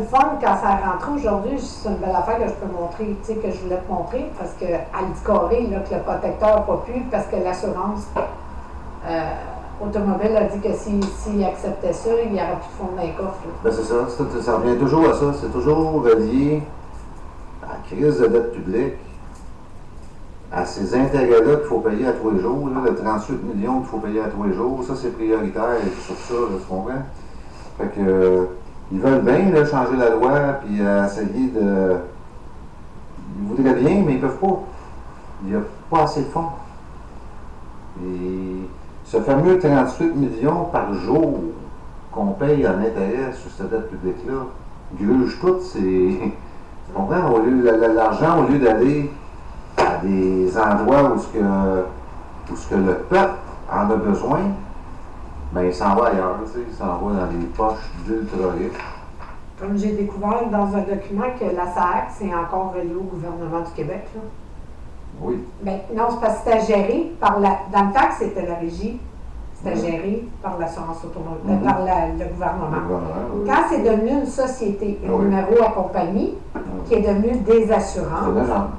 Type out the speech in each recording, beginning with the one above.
Le fun, quand ça est rentré aujourd'hui, c'est une belle affaire que je peux montrer, tu sais, que je voulais te montrer, parce qu'elle dit carré, là, que le protecteur n'a pas pu, parce que l'assurance automobile a dit que s'il acceptait ça, il n'y aurait plus de fonds dans les coffres. Ben c'est ça, ça revient toujours à ça, c'est toujours relié à la crise de dette publique, à ces intérêts-là qu'il faut payer à tous les jours, là, le 38 millions qu'il faut payer à tous les jours, ça c'est prioritaire sur ça, là, tu comprends? Fait que, ils veulent bien là, changer la loi, puis essayer de... Ils voudraient bien, mais ils peuvent pas. Il n'y a pas assez de fonds. Et ce fameux 38 millions par jour qu'on paye en intérêt sur cette dette publique-là, gruge tout, c'est... Tu comprends? L'argent, au lieu d'aller à des endroits où ce que le peuple en a besoin, ben il s'en va ailleurs, tu sais, il s'en va dans les poches d'ultra riches. Comme j'ai découvert dans un document que la SAAC, c'est encore relié au gouvernement du Québec. Là. Oui. Ben, non, c'est parce que c'était géré par la... Dans le temps que c'était la régie, c'était géré par l'assurance automobile, par le gouvernement. Oui. Quand c'est devenu une société, un numéro à compagnie, qui est devenu des assurances. C'est l'agence,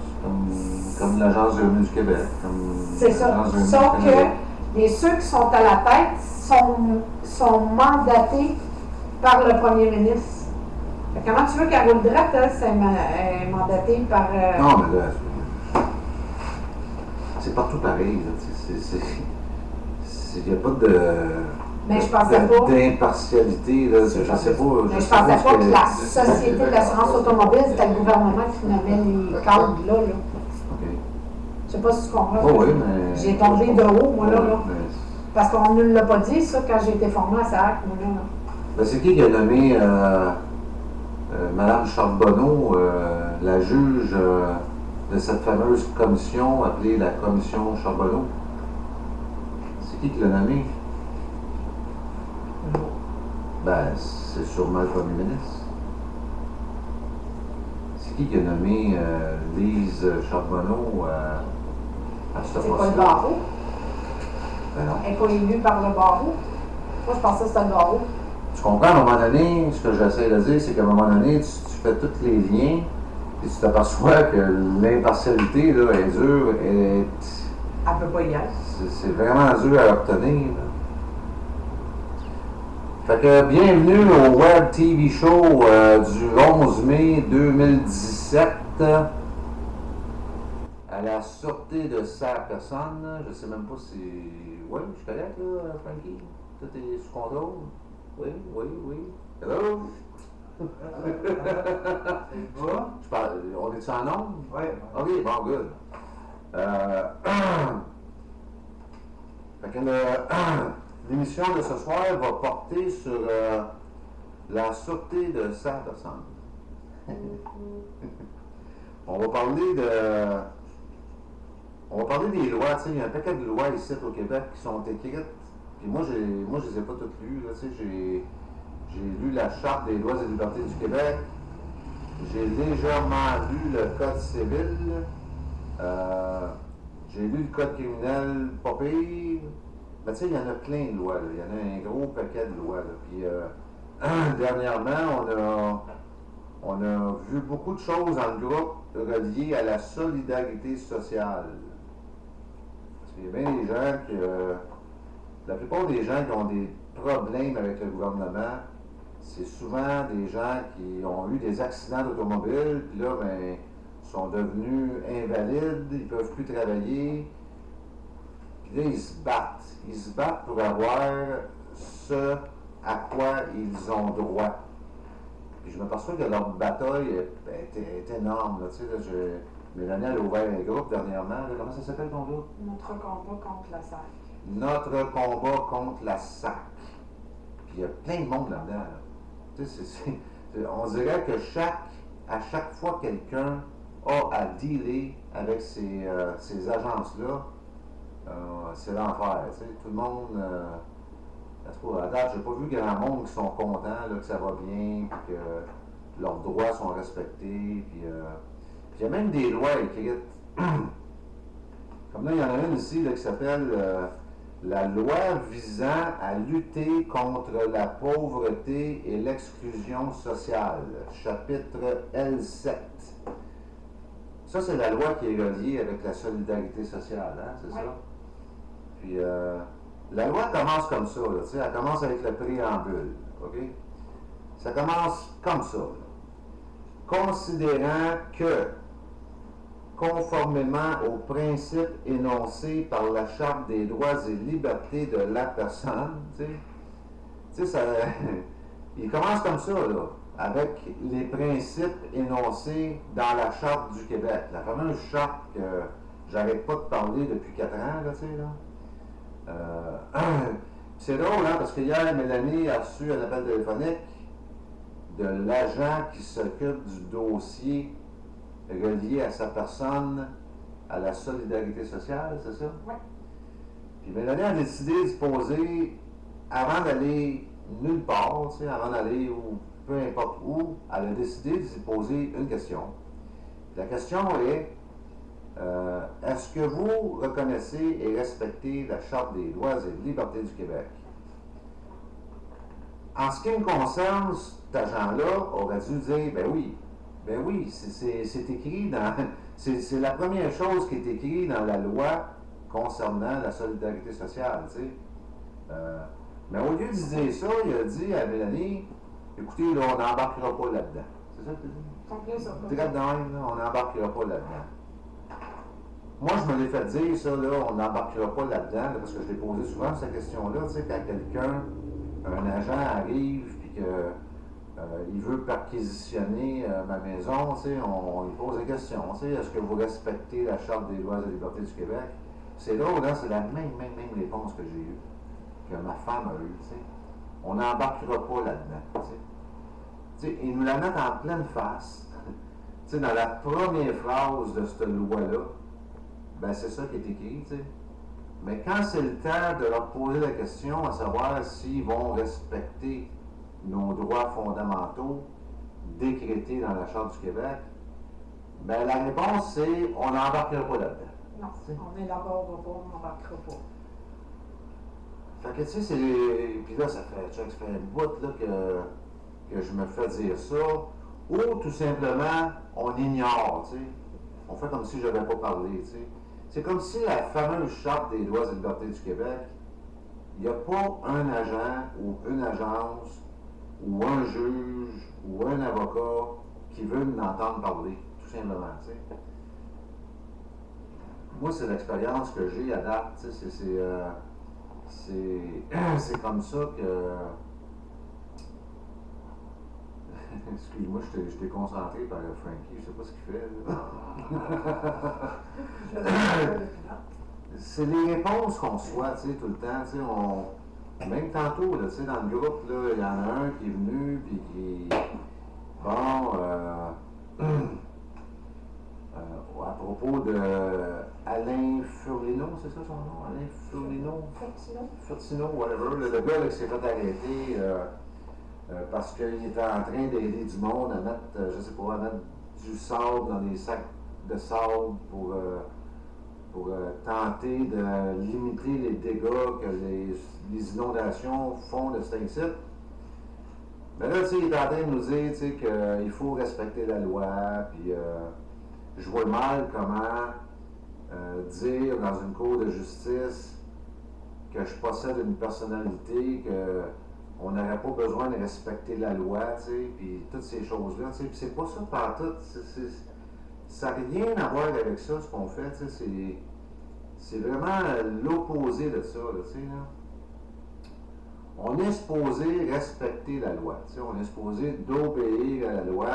comme l'Agence du revenu du Québec. C'est ça. Sauf que ceux qui sont à la tête sont mandatés par le premier ministre. Comment tu veux qu'elle roule droite, c'est mandaté par... Non, mais là, c'est partout pareil. Il n'y a pas de... Mais je pensais pas... d'impartialité. Là, je sais pas. Mais je pensais pas que la Société de l'assurance automobile, c'était le gouvernement qui nommait les cadres là. OK. Je sais pas si tu comprends. Oui, mais... J'ai tombé de haut, moi, là. Parce qu'on ne l'a pas dit, ça, quand j'ai été formée à SAAC, moi, là. Ben, c'est qui a nommé Mme Charbonneau, la juge de cette fameuse commission appelée la commission Charbonneau? C'est qui l'a nommé? Ben, c'est sûrement le premier ministre. C'est qui a nommé Lise Charbonneau à ce poste-là? C'est pas le barreau? Ben non. Elle n'est pas élue par le barreau? Moi, je pensais que c'était le barreau. Tu comprends, à un moment donné, ce que j'essaie de dire, c'est qu'à un moment donné, tu fais tous les liens, et tu t'aperçois que l'impartialité, là, est dure, Elle peut pas y aller. C'est vraiment dur à obtenir, là. Fait que bienvenue au Web TV Show du 11 mai 2017 à la sûreté de sa personne. Je sais même pas si... Oui, je suis correct là, Frankie? Tout est sous contrôle? Oui. Hello? Je parle, on est-tu en nombre? Oui. Ok, bon, good. Fait que l'émission de ce soir va porter sur la sûreté de sa personne. On va parler des lois, tu sais, il y a un paquet de lois ici au Québec qui sont écrites, puis moi je les ai pas toutes lues, là, tu sais, j'ai lu la Charte des droits et libertés du Québec, j'ai légèrement lu le Code civil, j'ai lu le Code criminel, pas pire, mais tu sais, il y en a plein de lois, là. Il y en a un gros paquet de lois, là. Puis dernièrement, on a vu beaucoup de choses dans le groupe reliées à la solidarité sociale. Parce qu'il y a bien des gens qui... la plupart des gens qui ont des problèmes avec le gouvernement, c'est souvent des gens qui ont eu des accidents d'automobile, puis là, ben, sont devenus invalides, ils ne peuvent plus travailler. Puis là, ils se battent. Ils se battent pour avoir ce à quoi ils ont droit. Puis je m'aperçois que leur bataille est énorme. Là. Tu sais, là, Mélanie, elle a ouvert un groupe dernièrement. Là. Comment ça s'appelle ton groupe? Notre combat contre la SAC. Notre combat contre la SAC. Puis il y a plein de monde là-dedans. Là. Tu sais, on dirait que à chaque fois quelqu'un a à dealer avec ces agences-là, c'est l'enfer. Tu sais, tout le monde... à date, j'ai pas vu grand monde qui sont contents, là, que ça va bien, puis que leurs droits sont respectés, puis il y a même des lois écrites. Comme là, il y en a une ici là, qui s'appelle la loi visant à lutter contre la pauvreté et l'exclusion sociale, chapitre L7. Ça, c'est la loi qui est reliée avec la solidarité sociale, hein, c'est ça? Puis, la loi commence comme ça, là, tu sais, elle commence avec le préambule, OK? Ça commence comme ça, là. Considérant que, conformément aux principes énoncés par la Charte des droits et libertés de la personne, tu sais, ça, il commence comme ça, là, avec les principes énoncés dans la Charte du Québec, la fameuse charte que j'arrête pas de parler depuis 4 ans, là, tu sais, là. C'est drôle, hein, parce que hier, Mélanie a reçu un appel téléphonique de l'agent qui s'occupe du dossier relié à sa personne, à la solidarité sociale, c'est ça? Oui. Puis Mélanie a décidé de se poser, avant d'aller nulle part, tu sais, avant d'aller où, peu importe où, elle a décidé de se poser une question. La question est, est-ce que vous reconnaissez et respectez la Charte des droits et libertés du Québec? En ce qui me concerne, cet agent-là aurait dû dire, ben oui, c'est écrit dans... C'est la première chose qui est écrite dans la loi concernant la solidarité sociale, tu sais. Mais au lieu de dire ça, il a dit à Mélanie, écoutez, là, on n'embarquera pas là-dedans. C'est ça que tu dis? Direct dans même, là, on n'embarquera pas là-dedans. Moi, je me l'ai fait dire, ça, là, on n'embarquera pas là-dedans, là, parce que je l'ai posé souvent, cette question-là, tu sais, quand quelqu'un, un agent arrive, puis que il veut perquisitionner ma maison, tu sais, on lui pose des questions, tu sais, est-ce que vous respectez la Charte des droits et libertés du Québec? C'est drôle, hein, c'est la même réponse que j'ai eue, que ma femme a eue, tu sais. On n'embarquera pas là-dedans, tu sais. Tu sais, ils nous la mettent en pleine face. Tu sais, dans la première phrase de cette loi-là, ben c'est ça qui est écrit, tu sais. Mais quand c'est le temps de leur poser la question à savoir s'ils vont respecter nos droits fondamentaux décrétés dans la Charte du Québec, ben la réponse c'est on n'embarquera pas là-dedans. Non, on n'élaborera pas, on n'embarquera pas. Fait que tu sais, c'est. Puis là, ça fait une bout là, que je me fais dire ça. Ou tout simplement, on ignore, tu sais. On fait comme si je n'avais pas parlé, tu sais. C'est comme si la fameuse Charte des droits et libertés du Québec, il n'y a pas un agent ou une agence ou un juge ou un avocat qui veut l'entendre parler, tout simplement, tu sais. Moi, c'est l'expérience que j'ai à date, tu sais, c'est comme ça que... Excuse-moi, je t'ai concentré par Frankie, je sais pas ce qu'il fait. C'est les réponses qu'on reçoit, tu sais, tout le temps, tu sais, même tantôt, là, tu sais, dans le groupe, là, il y en a un qui est venu, puis qui... Bon, à propos de Alain Furlino, c'est ça son nom? Alain Furlino? Furtino, whatever. Le gars là, qui s'est fait arrêter parce qu'il était en train d'aider du monde à mettre, je sais pas, à mettre du sable dans des sacs de sable pour tenter de limiter les dégâts que les inondations font de cet site. Mais là, tu sais, il est en train de nous dire, tu sais, qu'il faut respecter la loi, puis je vois mal comment dire dans une cour de justice que je possède une personnalité, qu'on n'aurait pas besoin de respecter la loi, tu sais, puis toutes ces choses-là, tu sais, puis c'est pas ça partout, ça n'a rien à voir avec ça, ce qu'on fait, tu sais, c'est vraiment l'opposé de ça, là, tu sais, là. On est supposé respecter la loi, tu sais, on est supposé d'obéir à la loi.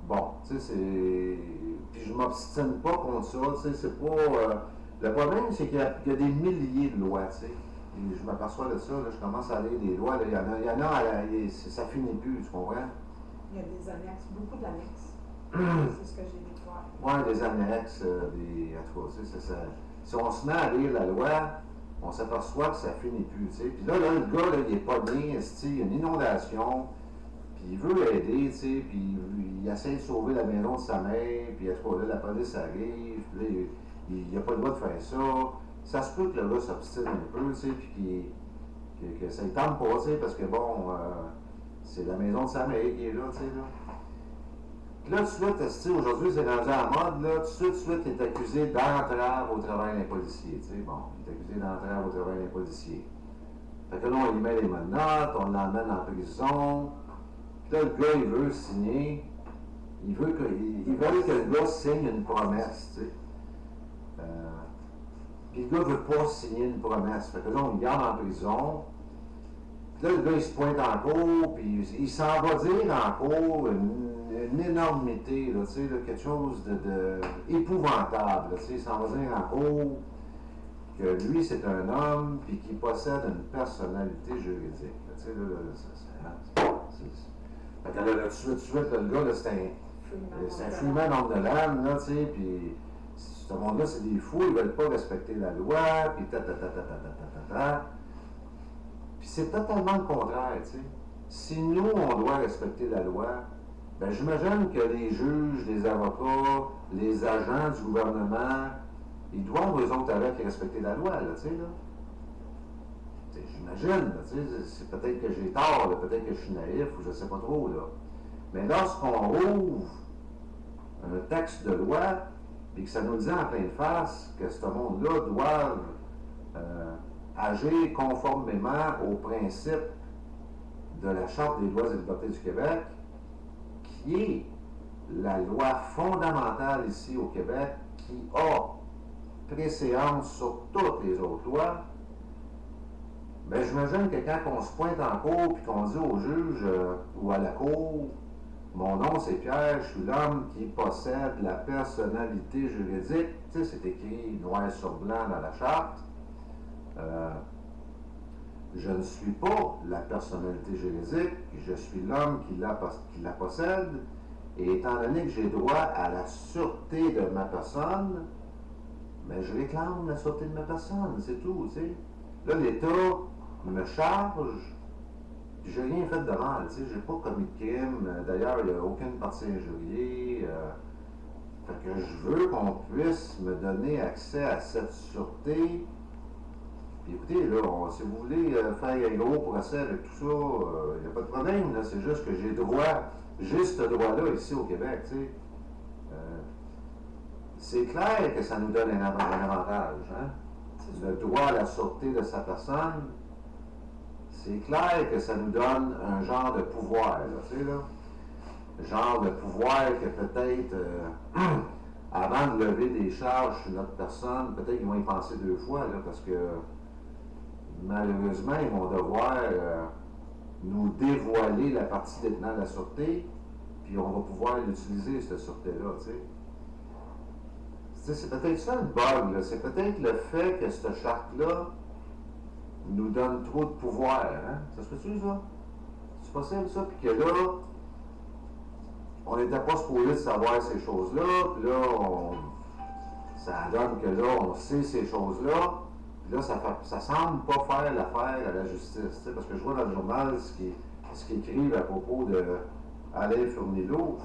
Bon, tu sais, c'est... Puis je m'obstine pas contre ça, tu sais, c'est pas... Le problème, c'est qu'il y a des milliers de lois, tu sais. Et je m'aperçois de ça, là, je commence à lire des lois, là, il y en a ça finit plus, tu comprends? Il y a des annexes, beaucoup d'annexes. C'est ce que j'ai découvert. Oui, des annexes, en tout cas, tu sais, si on se met à lire la loi, on s'aperçoit que ça finit plus, tu sais. Puis là, le gars, là, il est pas bien, il y a une inondation, puis il veut aider, tu sais, puis il essaie de sauver la maison de sa mère, puis à ce moment-là, la police arrive, puis là, il n'a pas le droit de faire ça. ça se peut que le gars s'obstine un peu, tu sais, puis que ça ne tente pas, tu sais, parce que bon, c'est la maison de sa mère qui est là, tu sais, là. Puis là, tout de suite, aujourd'hui, c'est rendu à la mode, là, tout de suite, il est accusé d'entrave au travail d'un policier, tu sais, bon, il est accusé d'entrave au travail d'un policier. Fait que là, on lui met les menottes, on l'emmène en prison, puis là, le gars, il veut signer, il veut que le gars signe une promesse, tu sais. Puis le gars ne veut pas signer une promesse. Fait que là, on le garde en prison. Puis là, le gars, il se pointe en cours, puis il s'en va dire en cours une énormité, là, tu sais, quelque chose de épouvantable. Tu sais, il s'en va dire en cours que lui, c'est un homme, puis qu'il possède une personnalité juridique. Là, tu sais, fait que là, tout de suite, là, le gars, là, c'est un Freeman on the land, là, tu sais, puis ce monde-là, c'est des fous, ils veulent pas respecter la loi, puis Puis c'est totalement le contraire, tu sais. Si nous, on doit respecter la loi, ben j'imagine que les juges, les avocats, les agents du gouvernement, ils doivent, eux autres, avec respecter la loi, là, tu sais, là. J'imagine, tu sais, c'est peut-être que j'ai tort, peut-être que je suis naïf, ou je sais pas trop, là. Mais lorsqu'on ouvre un texte de loi, et que ça nous dit en pleine face que ce monde-là doit agir conformément aux principes de la Charte des droits et libertés du Québec, qui est la loi fondamentale ici au Québec, qui a préséance sur toutes les autres lois, bien, j'imagine que quand on se pointe en cour et qu'on dit au juge ou à la cour, mon nom c'est Pierre, je suis l'homme qui possède la personnalité juridique. Tu sais, c'est écrit noir sur blanc dans la charte. Je ne suis pas la personnalité juridique, je suis l'homme qui la possède. Et étant donné que j'ai droit à la sûreté de ma personne, mais je réclame la sûreté de ma personne, c'est tout, tu sais. Là, l'État me charge. J'ai rien fait de mal, tu sais, j'ai pas commis de crime. D'ailleurs, il n'y a aucune partie injuriée. Fait que je veux qu'on puisse me donner accès à cette sûreté. Puis écoutez, là, si vous voulez faire un gros procès avec tout ça, il n'y a pas de problème, là. C'est juste que j'ai ce droit-là ici au Québec, tu sais. C'est clair que ça nous donne un avantage, hein? Le droit à la sûreté de sa personne. C'est clair que ça nous donne un genre de pouvoir, là, tu sais, là. Genre de pouvoir que peut-être, avant de lever des charges sur notre personne, peut-être qu'ils vont y penser deux fois, là, parce que malheureusement, ils vont devoir nous dévoiler la partie détenant la sûreté, puis on va pouvoir l'utiliser, cette sûreté-là, tu sais. C'est peut-être ça le bug, là. C'est peut-être le fait que cette charte-là nous donne trop de pouvoir, hein? Ça se peut-tu, ça? C'est possible, ça? Puis que là, on n'était pas supposé de savoir ces choses-là, puis là, ça donne que là, on sait ces choses-là, puis là, ça semble pas faire l'affaire à la justice, parce que je vois dans le journal ce qu'ils écrivent à propos de Alain Furtino,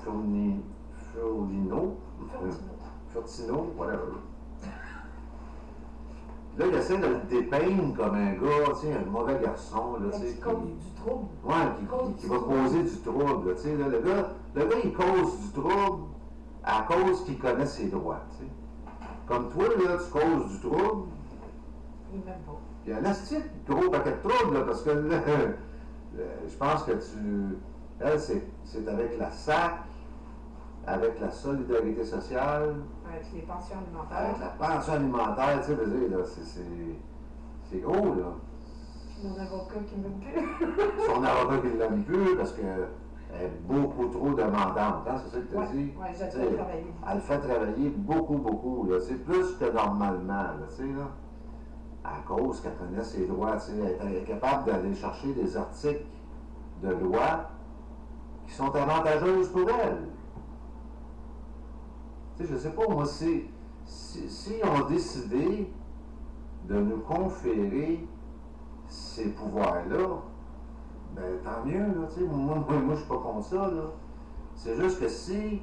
whatever. Là, il essaie de le dépeindre comme un gars, tu sais, un mauvais garçon, là, tu sais. Qui cause du trouble. Ouais, qui va causer du trouble, là, tu sais. Le gars, il cause du trouble à cause qu'il connaît ses droits, tu sais. Comme toi, là, tu causes du trouble. Il m'aime pas. Il y a un assez gros paquet de trouble, là, parce que là, je pense que elle, c'est avec la SAC, avec la solidarité sociale. Avec les pensions alimentaires. Avec la pension alimentaire, tu sais, veux dire, là, c'est gros, là. Puis mon avocat qui m'aime plus. Son avocat qui ne l'aime plus parce qu'elle est beaucoup trop demandante, hein, c'est ça que tu as dit? Oui, j'ai fait travailler. Elle fait travailler beaucoup, là. C'est plus que normalement, là, tu sais, là. À cause qu'elle connaît ses droits, tu sais, elle est capable d'aller chercher des articles de loi qui sont avantageuses pour elle. Tu sais, je sais pas, moi, si on décidé de nous conférer ces pouvoirs-là, ben tant mieux, là, tu sais, moi, je suis pas contre ça, là. C'est juste que si,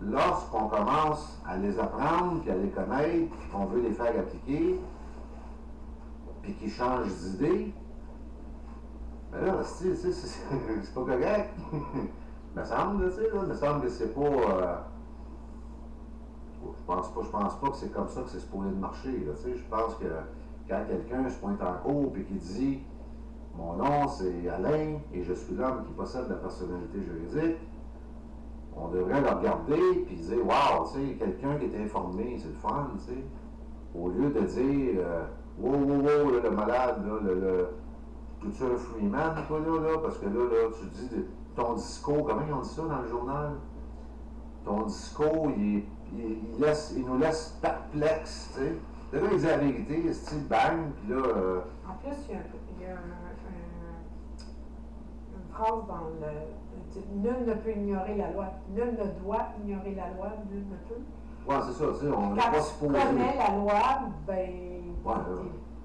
lorsqu'on commence à les apprendre, puis à les connaître, puis qu'on veut les faire appliquer, puis qui change d'idée, ben là, c'est pas correct. Me semble, tu sais, là, me semble que c'est pas. Je pense pas que c'est comme ça que c'est supposé de marcher. Là, tu sais. Je pense que quand quelqu'un se pointe en cours et qui dit mon nom c'est Alain et je suis l'homme qui possède la personnalité juridique, on devrait le regarder et dire waouh, tu sais, quelqu'un qui est informé, c'est le fun, tu sais. Au lieu de dire wow, là, le malade, là, tout un Freeman, toi, là, parce que là, tu dis ton discours, comment ils ont dit ça dans le journal? Ton discours, il nous laisse perplexes, tu sais. Le gars, il dit la vérité, style bang, puis là. En plus, il y a une phrase dans le. Nul ne peut ignorer la loi. Nul ne doit ignorer la loi, nul ne peut. Ouais, c'est ça, tu sais, on n'est pas supposé. Quand tu connais la loi, ben. Ouais,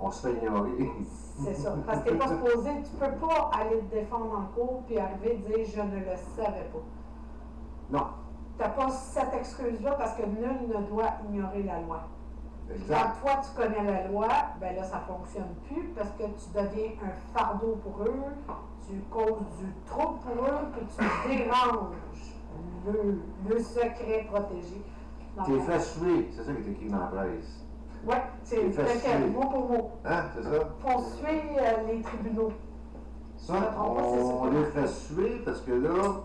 on se fait ignorer. C'est ça. Parce que t'es pas supposé, tu peux pas aller te défendre en cours puis arriver et dire je ne le savais pas. Non. T'as pas cette excuse-là parce que nul ne doit ignorer la loi. Exact. Quand toi, tu connais la loi, ben là, ça ne fonctionne plus parce que tu deviens un fardeau pour eux, tu causes du trouble pour eux, puis tu déranges le secret protégé. T'es fait suer, c'est ça qui est écrit dans la presse. Oui, c'est lequel, mot pour mot. Hein, c'est ça? Font suer les tribunaux. Ça, on les fait suer parce que là,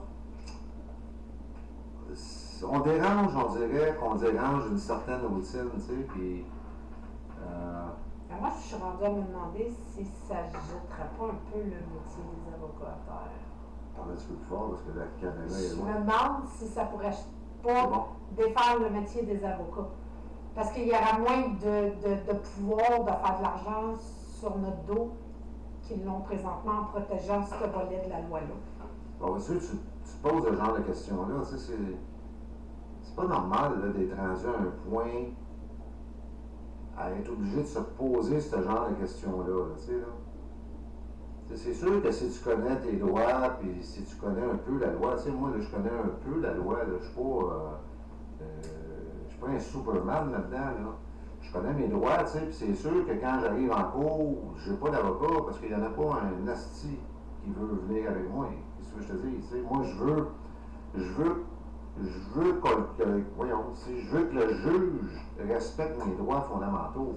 on dérange, on dirait qu'on dérange une certaine routine, tu sais, puis. Moi, je suis rendue à me demander si ça ne jetterait pas un peu le métier des avocats à terre. Parle un petit peu plus fort parce que la caméra est Je loin. me demande si ça pourrait pas défaire le métier des avocats. Parce qu'il y aura moins de pouvoir de faire de l'argent sur notre dos qu'ils l'ont présentement en protégeant ce volet de la loi-là. Bon, tu poses ce genre de questions-là, tu sais, c'est pas normal là, d'être rendu à un point à être obligé de se poser ce genre de questions-là, tu sais, là. C'est sûr que si tu connais tes droits, puis si tu connais un peu la loi, tu sais, moi, là, je connais un peu la loi, là, je suis pas un Superman là-dedans, là. Je connais mes droits, tu sais, puis c'est sûr que quand j'arrive en cours, j'ai pas d'avocat, parce qu'il y en a pas un asti qui veut venir avec moi. Qu'est-ce que je te dis, tu sais, moi, je veux que le juge respecte mes droits fondamentaux.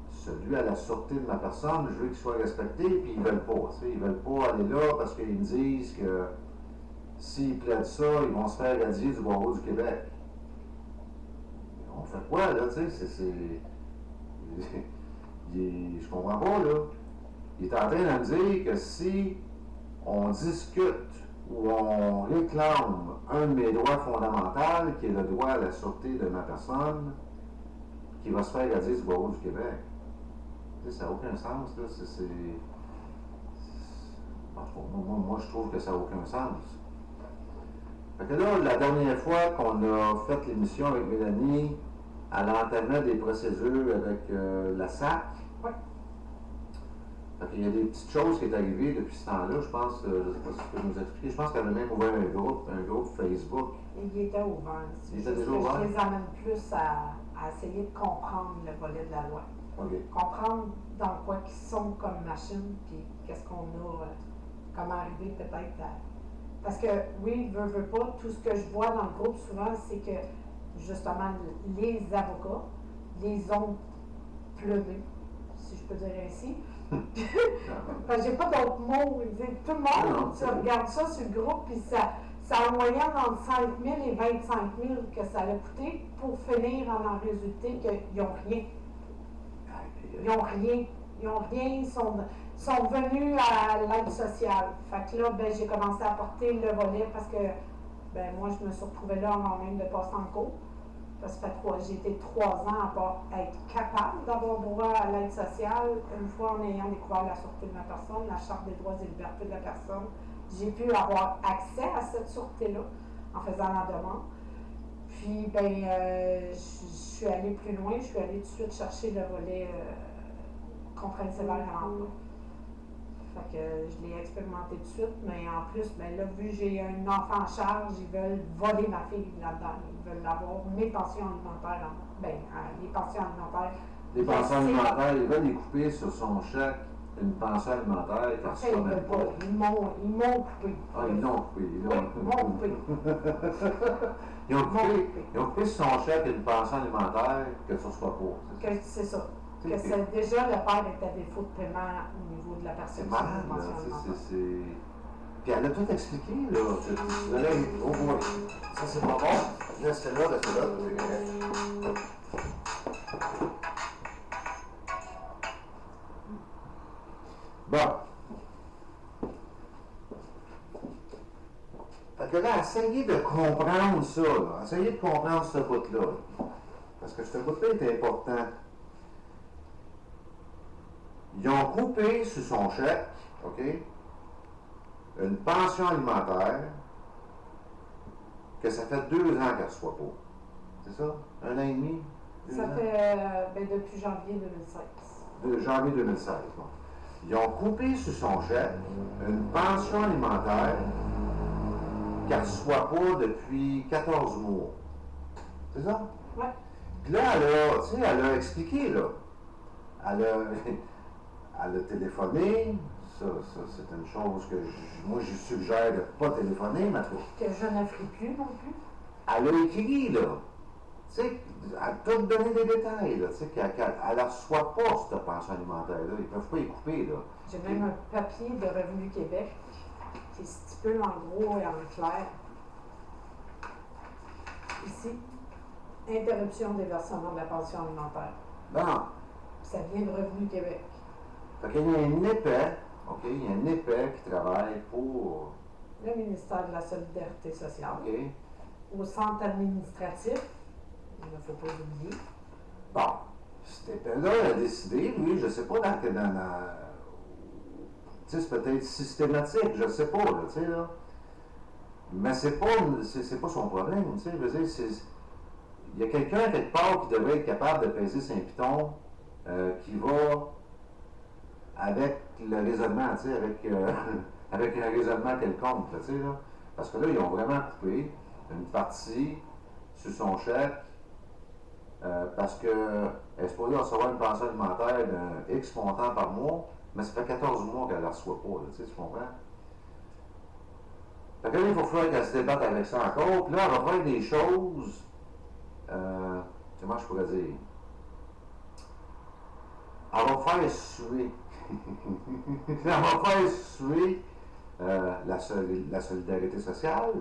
Celui à la sûreté de ma personne, je veux qu'il soit respecté, puis ils veulent pas. Tu sais, ils veulent pas aller là parce qu'ils me disent que s'ils plaident ça, ils vont se faire radier du barreau du Québec. On fait quoi, là, tu sais, je comprends pas, là. Il est en train de me dire que si on discute ou on réclame un de mes droits fondamentaux, qui est le droit à la sûreté de ma personne, qui va se faire radier du barreau du Québec. Tu sais, ça n'a aucun sens, là. Moi, je trouve que ça n'a aucun sens. Fait que là, la dernière fois qu'on a fait l'émission avec Mélanie, elle entamait des procédures avec la SAC. Oui. Fait qu'il y a des petites choses qui sont arrivées depuis ce temps-là, je pense, je ne sais pas si tu peux nous expliquer, je pense qu'elle a même ouvert un groupe Facebook. Il était ouvert. Il était déjà ouvert? Je les amène plus à essayer de comprendre le volet de la loi. Okay. Comprendre dans quoi ils sont comme machine, puis qu'est-ce qu'on a, comment arriver peut-être à... Parce que, oui, veut pas, tout ce que je vois dans le groupe souvent, c'est que, justement, les avocats les ont pleurés, si je peux dire ainsi. Parce que j'ai pas d'autres mots. Tout le monde, tu regardes ça sur le groupe, puis ça a en moyenne entre 5 000 et 25 000 que ça a coûté pour finir en résulter qu'ils n'ont rien. Ils n'ont rien. Ils sont venus à l'aide sociale. Fait que là, ben, j'ai commencé à porter le volet parce que ben, moi, je me suis retrouvée là avant même de passer en cours. Parce que j'ai été 3 ans à pas être capable d'avoir droit à l'aide sociale. Une fois en ayant découvert la sûreté de ma personne, la Charte des droits et libertés de la personne, j'ai pu avoir accès à cette sûreté-là en faisant la demande. Puis, ben, je suis allée plus loin. Je suis allée tout de suite chercher le volet contrainte sévère à l'emploi. Fait que je l'ai expérimenté tout de suite, mais en plus, ben là, vu que j'ai un enfant en charge, ils veulent voler ma fille là-dedans. Ils veulent avoir mes pensions alimentaires, les pensions alimentaires Les pensions alimentaires, ils veulent les couper sur son chèque une pension alimentaire qui reçoit même pas. Ils m'ont coupé. Ah, ils l'ont coupé. Ils m'ont coupé. Ils ont coupé sur son chèque une pension alimentaire que tu ne reçois pas. C'est ça. Que c'est déjà le père est à défaut de paiement au niveau de la personne. C'est malade, là. Puis elle a tout expliqué, là. Oh boy, ça c'est pas bon. Restez là, restez là. Bon. Fait que là, essayez de comprendre ça, là. Essayez de comprendre ce bout-là. Parce que ce bout-là est important. Ils ont coupé sur son chèque, OK, une pension alimentaire que ça fait 2 ans qu'elle ne reçoit pas. C'est ça? 1 an et demi? Ça fait depuis janvier 2016. De janvier 2016, bon. Ils ont coupé sur son chèque une pension alimentaire qu'elle ne reçoit pas depuis 14 mois. C'est ça? Oui. Puis là, elle a expliqué, là. Elle a téléphoné. Ça c'est une chose que moi, je suggère de ne pas téléphoner, ma troupe. Que je ne ferai plus non plus. Elle a écrit, là. Tu sais, elle a tout donné des détails, là. Tu sais, qu'elle ne reçoit pas cette pension alimentaire-là. Ils ne peuvent pas y couper, là. J'ai même un papier de Revenu Québec qui stipule en gros et en clair. Ici, interruption des versements de la pension alimentaire. Bon. Ça vient de Revenu Québec. Fait qu'il y a un épais, OK, il y a un épais qui travaille pour... Le ministère de la Solidarité sociale. OK. Au centre administratif, il ne faut pas oublier. Bon, cet épais-là a décidé, lui, je ne sais pas, tu sais, c'est peut-être systématique, je ne sais pas, là, tu sais, là. Mais c'est pas son problème, tu sais, je veux dire, il y a quelqu'un quelque part qui devrait être capable de peser saint piton qui va avec le raisonnement, tu sais, avec un raisonnement quelconque, tu sais, là. Parce que là, ils ont vraiment coupé une partie sur son chèque parce qu'elle est supposée recevoir une pension alimentaire d'un X montant par mois, mais ça fait 14 mois qu'elle ne la reçoit pas, là, tu sais, tu comprends? Fait que là, il va falloir qu'elle se débatte avec ça encore, puis là, elle va faire des choses, comment je pourrais dire? Elle va faire suer. Elle va faire suer la solidarité sociale.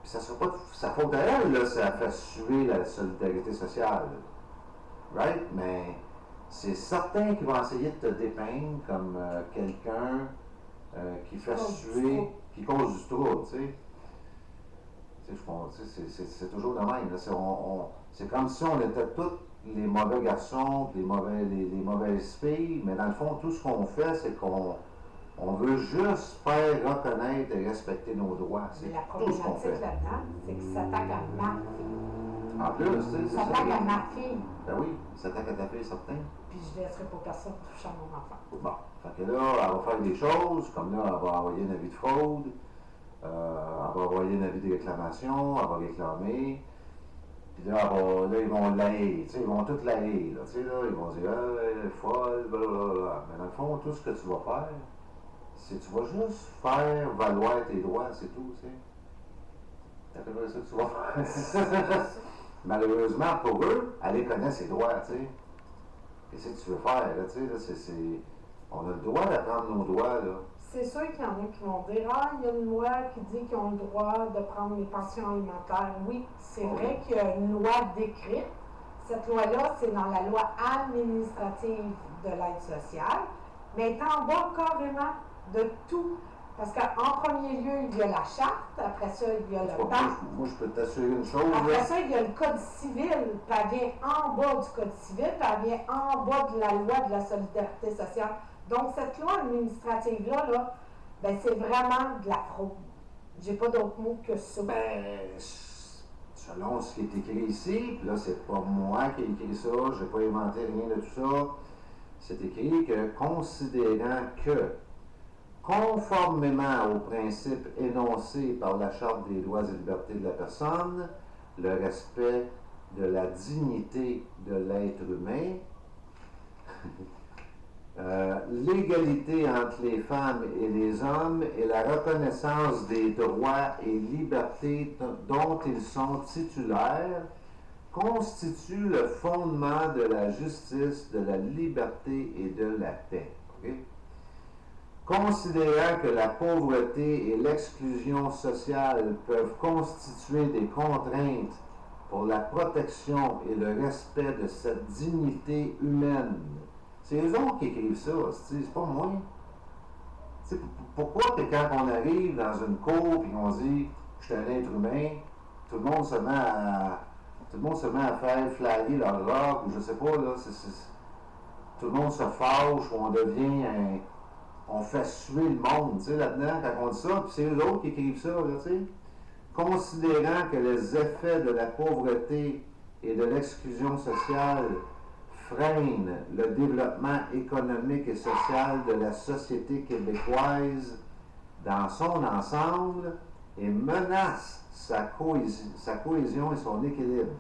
Puis ça ne sera pas sa faute à elle, là, ça fait suer la solidarité sociale. Right? Mais c'est certain qu'ils vont essayer de te dépeindre comme quelqu'un qui fait suer, qui cause du trouble, tu sais. C'est toujours de même. C'est comme si on était tous les mauvais garçons, les mauvaises filles, mais dans le fond, tout ce qu'on fait, c'est qu'on veut juste faire reconnaître et respecter nos droits. C'est tout ce qu'on fait. La problématique là-dedans, c'est qu'il s'attaque à ma fille. En plus, tu sais, il s'attaque à ma fille. Ben oui, il s'attaque à ta fille, certain. Puis je ne laisserai pas personne toucher à mon enfant. Bon, fait que là, elle va faire des choses, comme là, elle va envoyer un avis de fraude, elle va envoyer un avis de réclamation, elle va réclamer. Puis là, ils vont l'haïr, tu sais, ils vont tout l'haïr, là, tu sais, là, ils vont dire, elle est folle, blablabla. Mais dans le fond, tout ce que tu vas faire, c'est que tu vas juste faire valoir tes droits, c'est tout, tu sais. C'est à peu près ça que tu vas faire. Malheureusement, pour eux, elle les connaît ses droits, tu sais. Qu'est-ce que tu veux faire, là, tu sais, on a le droit d'apprendre nos droits, là. C'est sûr qu'il y en a qui vont dire, il y a une loi qui dit qu'ils ont le droit de prendre les pensions alimentaires. Oui, c'est vrai qu'il y a une loi décrite. Cette loi-là, c'est dans la loi administrative de l'aide sociale, mais elle est en bas carrément de tout. Parce qu'en premier lieu, il y a la charte, après ça, il y a le pacte. Moi, je peux t'assurer une chose. Après ça, il y a le code civil, puis elle vient en bas du code civil, puis elle vient en bas de la loi de la solidarité sociale. Donc, cette loi administrative-là, ben, c'est vraiment de la fraude. J'ai pas d'autre mot que ça. Ben, selon ce qui est écrit ici, puis là, c'est pas moi qui ai écrit ça, j'ai pas inventé rien de tout ça. C'est écrit que, considérant que, conformément aux principes énoncés par la Charte des droits et libertés de la personne, le respect de la dignité de l'être humain, l'égalité entre les femmes et les hommes et la reconnaissance des droits et libertés dont ils sont titulaires constituent le fondement de la justice, de la liberté et de la paix. Okay? Considérant que la pauvreté et l'exclusion sociale peuvent constituer des contraintes pour la protection et le respect de cette dignité humaine. C'est eux autres qui écrivent ça, c'est pas moi. T'sais, pourquoi que quand on arrive dans une cour et qu'on dit « je suis un être humain », tout le monde se met à faire flyer leur robe, ou je sais pas, là, tout le monde se fâche, ou on devient on fait suer le monde, tu sais, là-dedans, quand on dit ça, puis c'est eux autres qui écrivent ça, là, tu sais. Considérant que les effets de la pauvreté et de l'exclusion sociale freinent le développement économique et social de la société québécoise dans son ensemble et menacent sa cohésion et son équilibre.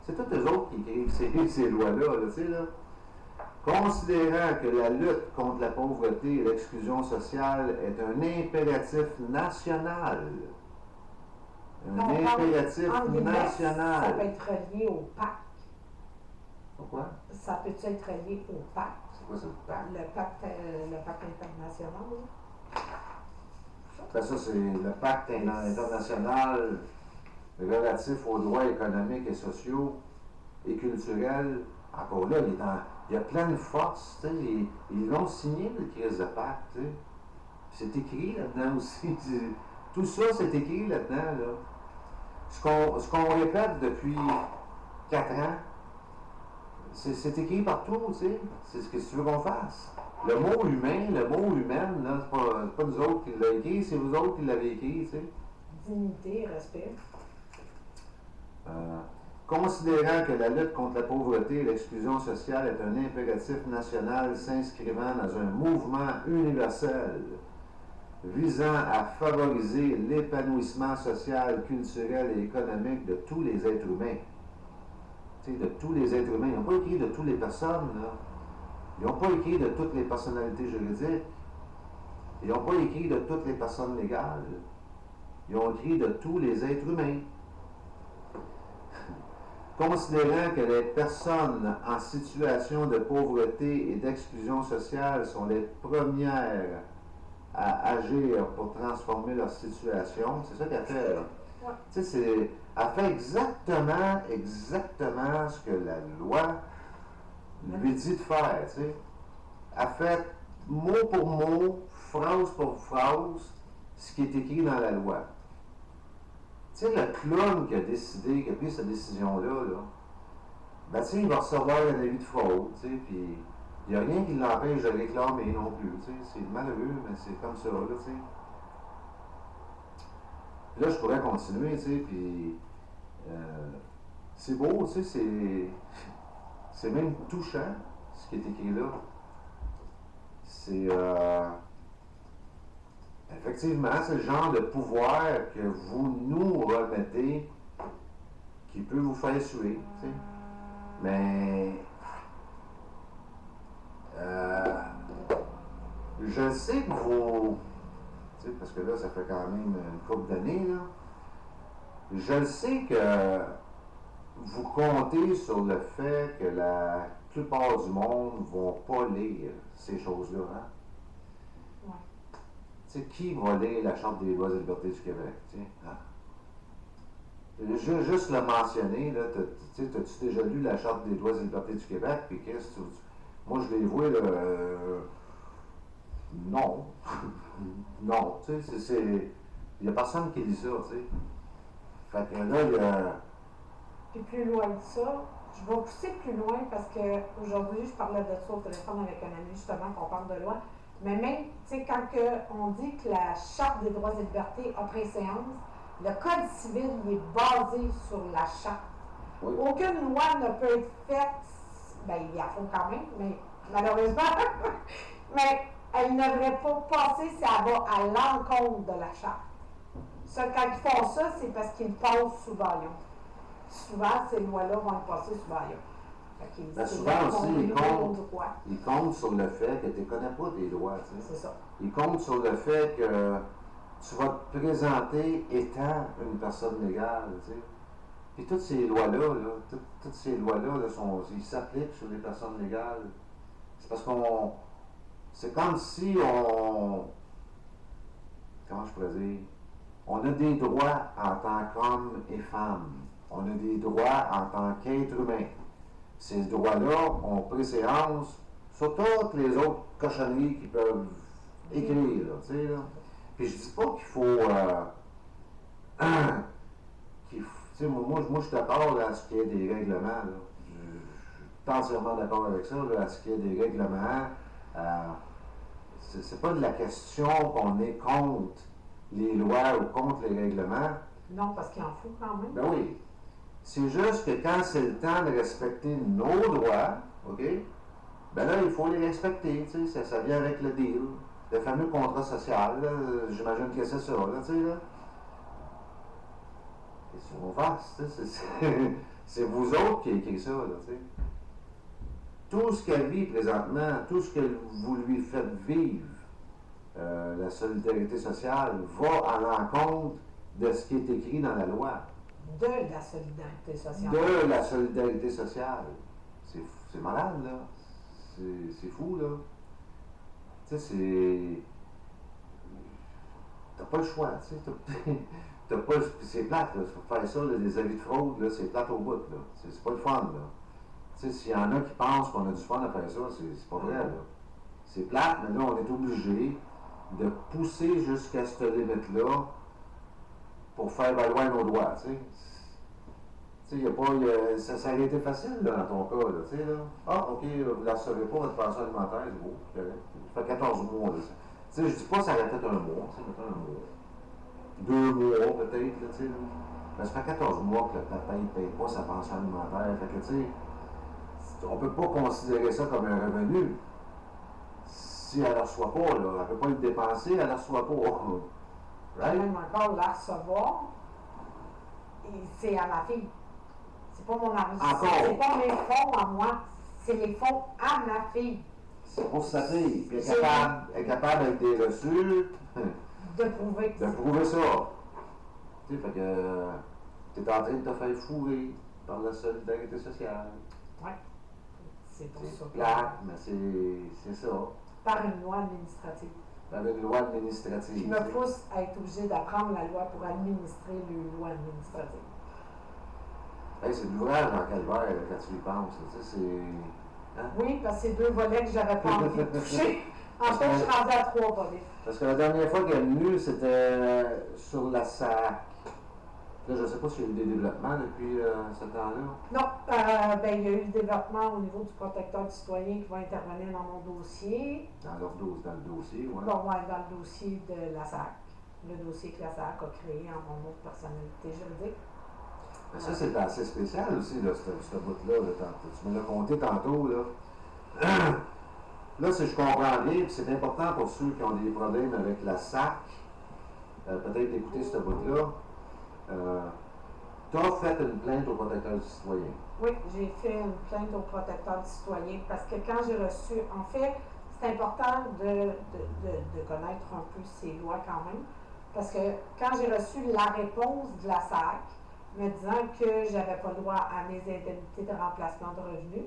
C'est tous eux autres qui écrivent ces lois-là, là, tu sais, là. Considérant que la lutte contre la pauvreté et l'exclusion sociale est un impératif national. Impératif national. Ça peut être relié au pacte. Pourquoi? Ça peut être relié au pacte. C'est quoi ça, le pacte? Le pacte international. Ben ça, c'est le pacte international relatif aux droits économiques et sociaux et culturels. Encore là, il y a plein de forces, tu sais, ils l'ont signé, le crise de pacte, tu sais. C'est écrit là-dedans aussi. Tout ça, c'est écrit là-dedans, là. Ce qu'on répète depuis 4 ans, c'est écrit partout, tu sais. C'est ce que tu veux qu'on fasse. Le mot humain, le mot humaine, là, c'est pas nous autres qui l'avons écrit, c'est vous autres qui l'avez écrit, tu sais. Dignité, respect. Considérant que la lutte contre la pauvreté et l'exclusion sociale est un impératif national s'inscrivant dans un mouvement universel visant à favoriser l'épanouissement social, culturel et économique de tous les êtres humains. Tu sais, de tous les êtres humains. Ils n'ont pas écrit de toutes les personnes, là. Ils n'ont pas écrit de toutes les personnalités juridiques. Ils n'ont pas écrit de toutes les personnes légales. Ils ont écrit de tous les êtres humains. Considérant que les personnes en situation de pauvreté et d'exclusion sociale sont les premières à agir pour transformer leur situation, c'est ça qu'elle fait, là. Ouais. Tu sais, elle fait exactement ce que la loi lui dit de faire, tu sais. Elle fait mot pour mot, phrase pour phrase, ce qui est écrit dans la loi. Tu sais, le clown qui a pris cette décision-là, là, ben, tu sais, il va recevoir un avis de fraude, tu sais, puis il n'y a rien qui l'empêche de réclamer non plus, tu sais. C'est malheureux, mais c'est comme ça, là, tu sais. Puis là, je pourrais continuer, tu sais, puis c'est beau, tu sais, c'est même touchant, ce qui est écrit là. C'est, effectivement, c'est le genre de pouvoir que vous nous remettez qui peut vous faire suer, tu sais. Mais je sais que vous, tu sais, parce que là, ça fait quand même une couple d'années, là, je sais que vous comptez sur le fait que la plupart du monde ne vont pas lire ces choses-là, hein? Ouais. Tu sais, qui va lire la Charte des droits et libertés du Québec, tu sais, hein? Juste le mentionner, là, t'as-tu déjà lu la Charte des droits et libertés du Québec, puis qu'est-ce que moi, je l'ai vu, là, non. Non, tu sais, il n'y a personne qui lit ça, tu sais. Fait que là, il y a... Puis plus loin de ça, je vais pousser plus loin parce qu'aujourd'hui, je parlais de ça au téléphone avec un ami, justement, qu'on parle de loi. Mais même, tu sais, quand on dit que la Charte des droits et libertés a préséance, le Code civil il est basé sur la Charte. Oui. Aucune loi ne peut être faite, bien, il y en faut quand même, mais malheureusement, mais elle ne devrait pas passer si elle va à l'encontre de la Charte. Ça, quand ils font ça, c'est parce qu'ils passent sous bâillon. souvent, ces lois-là vont être passées souvent ailleurs. Ben, souvent aussi, ils comptent sur le fait que tu ne connais pas tes droits. C'est ça. Ils comptent sur le fait que tu vas te présenter étant une personne légale. Puis toutes ces lois-là, toutes ces lois-là, ils s'appliquent sur les personnes légales. C'est parce qu'on. C'est comme si on. Comment je pourrais dire? On a des droits en tant qu'homme et femme. On a des droits en tant qu'être humain. Ces droits-là ont préséance sur toutes les autres cochonneries qu'ils peuvent écrire. Là. Puis je dis pas qu'il faut. Moi, je suis d'accord à ce qu'il y ait des règlements. Là. Je suis entièrement d'accord avec ça, là, à ce qu'il y ait des règlements. C'est pas de la question qu'on est contre les lois ou contre les règlements. Non, parce qu'il en faut quand même. Ben oui. C'est juste que quand c'est le temps de respecter nos droits, OK? Ben là, il faut les respecter, tu sais, ça vient avec le deal. Le fameux contrat social, là, j'imagine que c'est ça, là, tu sais, là. Qu'est-ce qu'on fasse, tu sais, c'est vous autres qui écrivez ça, là, tu sais. Tout ce qu'elle vit présentement, tout ce que vous lui faites vivre, la solidarité sociale, va à l'encontre de ce qui est écrit dans la loi. De la solidarité sociale. De la solidarité sociale. C'est malade, là. C'est fou, là. Tu sais, c'est. T'as pas le choix, tu sais. T'as pas. C'est plate, là. Faire ça, là, des avis de fraude, là, c'est plate au bout, là. C'est pas le fun, là. Tu sais, s'il y en a qui pensent qu'on a du fun à faire ça, c'est pas vrai, là. C'est plate, mais là, on est obligé de pousser jusqu'à cette limite-là pour faire valoir nos droits, tu sais. Tu sais, ça aurait été facile là, dans ton cas, là, tu sais, là. Ah, OK, vous ne la recevez pas, votre pension alimentaire, c'est beau, ça fait 14 mois, là. Tu sais, je dis pas que ça aurait fait un mois, tu sais, mettons un mois. 2 mois, peut-être, là, tu sais, là. Mais ça fait 14 mois que le papa, il ne paye pas sa pension alimentaire, fait que, tu sais, on peut pas considérer ça comme un revenu. Si elle ne reçoit pas, là, elle ne peut pas le dépenser, elle ne reçoit pas. Right? Même encore, la recevoir, c'est à ma fille. C'est pas mon argent. C'est pas mes fonds à moi. C'est les fonds à ma fille. C'est pour sa fille. Puis elle est capable avec des reçus de prouver ça. Tu sais, fait que tu es en train de te faire fourrer par la solidarité sociale. Oui. C'est pour ça. C'est plate, mais c'est ça. Par une loi administrative. Par une loi administrative. Qui me pousse à être obligé d'apprendre la loi pour administrer les lois administratives. Hey, c'est de l'ouvrage en calvaire quand tu y penses. Tu sais, c'est. Hein? Oui, parce que c'est 2 volets que j'avais pas envie de toucher. En fait, je suis rendue à 3 volets. Parce que la dernière fois qu'elle est venue, c'était sur la SAC. Là, je ne sais pas s'il y a eu des développements depuis ce temps-là. Non, il y a eu du développement au niveau du protecteur du citoyen qui va intervenir dans mon dossier. Dans le dossier, oui. Bon, ouais, dans le dossier de la SAC. Le dossier que la SAC a créé en mon nom de personnalité juridique. Mais ça, c'est assez spécial aussi, là, ce bout-là. Tu me l'as compté tantôt, là. Là, si je comprends bien, puis c'est important pour ceux qui ont des problèmes avec la SAC, peut-être d'écouter ce bout-là. Tu as fait une plainte au protecteur du citoyen. Oui, j'ai fait une plainte au protecteur du citoyen parce que quand j'ai reçu, en fait, c'est important de connaître un peu ces lois quand même, parce que quand j'ai reçu la réponse de la SAC, me disant que je n'avais pas le droit à mes indemnités de remplacement de revenus.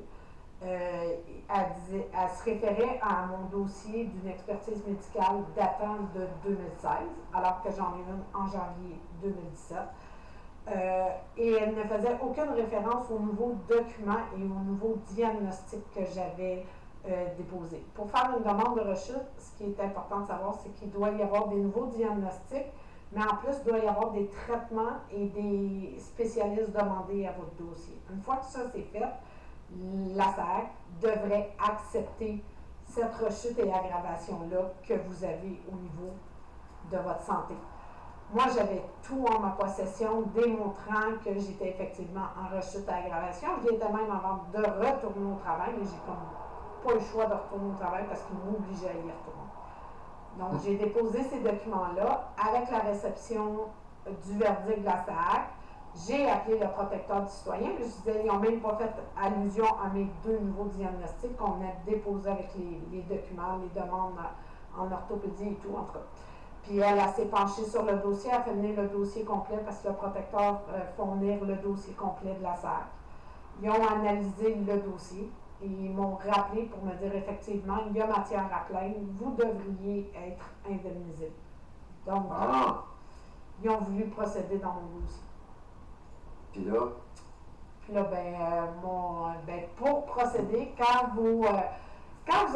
Elle se référait à mon dossier d'une expertise médicale datant de 2016, alors que j'en ai une en janvier 2017. Et elle ne faisait aucune référence au nouveau document et au nouveau diagnostic que j'avais déposé. Pour faire une demande de rechute, ce qui est important de savoir, c'est qu'il doit y avoir des nouveaux diagnostics, mais en plus, il doit y avoir des traitements et des spécialistes demandés à votre dossier. Une fois que ça c'est fait, la SAC devrait accepter cette rechute et aggravation-là que vous avez au niveau de votre santé. Moi, j'avais tout en ma possession démontrant que j'étais effectivement en rechute et aggravation. J'étais même avant de retourner au travail, mais j'ai comme pas le choix de retourner au travail parce qu'ils m'obligeaient à y retourner. Donc, j'ai déposé ces documents-là avec la réception du verdict de la SAC. J'ai appelé le protecteur du citoyen, puis je disais, ils n'ont même pas fait allusion à mes 2 nouveaux diagnostics qu'on a déposés avec les documents, les demandes en orthopédie et tout, en tout cas. Puis elle s'est penchée sur le dossier, elle a fait venir le dossier complet parce que le protecteur fournir le dossier complet de la SAC. Ils ont analysé le dossier et ils m'ont rappelé pour me dire effectivement, il y a matière à plaindre, vous devriez être indemnisé. Donc, ils ont voulu procéder dans mon dossier. Puis là? Puis là, pour procéder, quand vous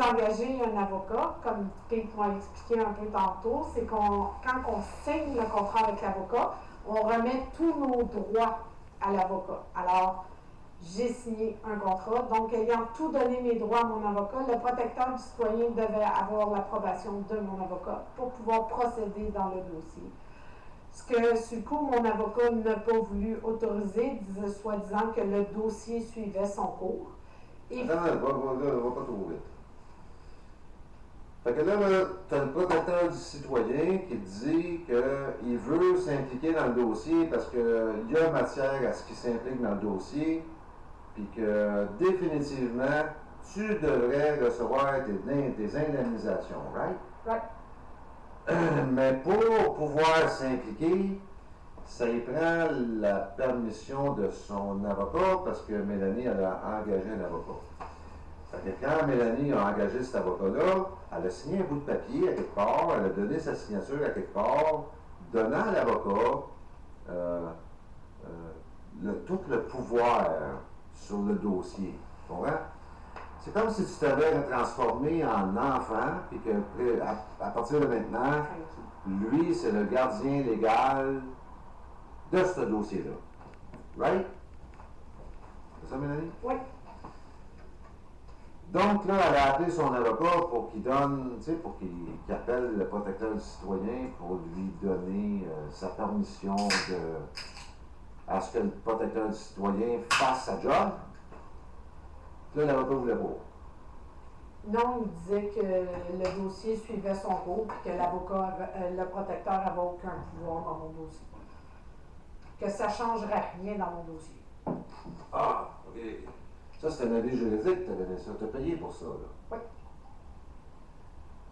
engagez un avocat, comme Pete m'a expliqué un peu tantôt, c'est quand on signe le contrat avec l'avocat, on remet tous nos droits à l'avocat. Alors, j'ai signé un contrat, donc ayant tout donné mes droits à mon avocat, le protecteur du citoyen devait avoir l'approbation de mon avocat pour pouvoir procéder dans le dossier. Ce que, sur le coup, mon avocat n'a pas voulu autoriser, soi-disant que le dossier suivait son cours. Attends, va pas trop vite. Fait que là, tu as le protecteur du citoyen qui dit qu'il veut s'impliquer dans le dossier parce qu'il y a matière à ce qu'il s'implique dans le dossier, puis que définitivement, tu devrais recevoir des indemnisations, right? Right. Mais pour pouvoir s'impliquer, ça y prend la permission de son avocat parce que Mélanie elle a engagé un avocat. Fait que quand Mélanie a engagé cet avocat-là, elle a signé un bout de papier à quelque part, elle a donné sa signature à quelque part, donnant à l'avocat tout le pouvoir sur le dossier. Tu comprends? C'est comme si tu t'avais transformé en enfant, puis que à partir de maintenant, lui, c'est le gardien légal de ce dossier-là. Right? C'est ça, Mélanie? Oui. Donc là, elle a appelé son avocat pour qu'il donne, tu sais, pour qu'il appelle le protecteur du citoyen pour lui donner sa permission à ce que le protecteur du citoyen fasse sa job. Là, l'avocat ne voulait pas. Non, il disait que le dossier suivait son cours et que le protecteur n'avait aucun pouvoir dans mon dossier. Que ça ne changerait rien dans mon dossier. Ah, OK. Ça, c'est un avis juridique que tu as donné ça. Tu as payé pour ça, là? Oui.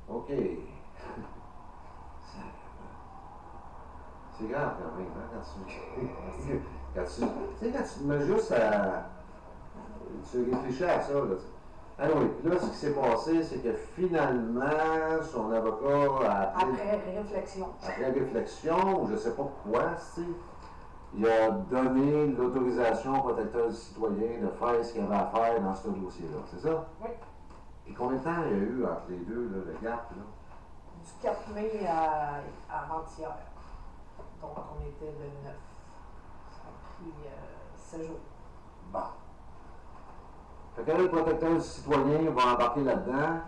OK. C'est grave quand même, hein, quand tu te mets juste à... Tu réfléchis à ça, là. Ah oui, là, ce qui s'est passé, c'est que finalement, son avocat a appelé... Après réflexion, ou je ne sais pas pourquoi, il a donné l'autorisation au protecteur du citoyen de faire ce qu'il avait à faire dans ce dossier-là. C'est ça? Oui. Et combien de temps il y a eu entre les deux, là, le gap, là? Du 4 mai à avant-hier. Donc, on était le 9. Ça a pris 7 jours. Bon. Fait que là, le protecteur du citoyen va embarquer là-dedans.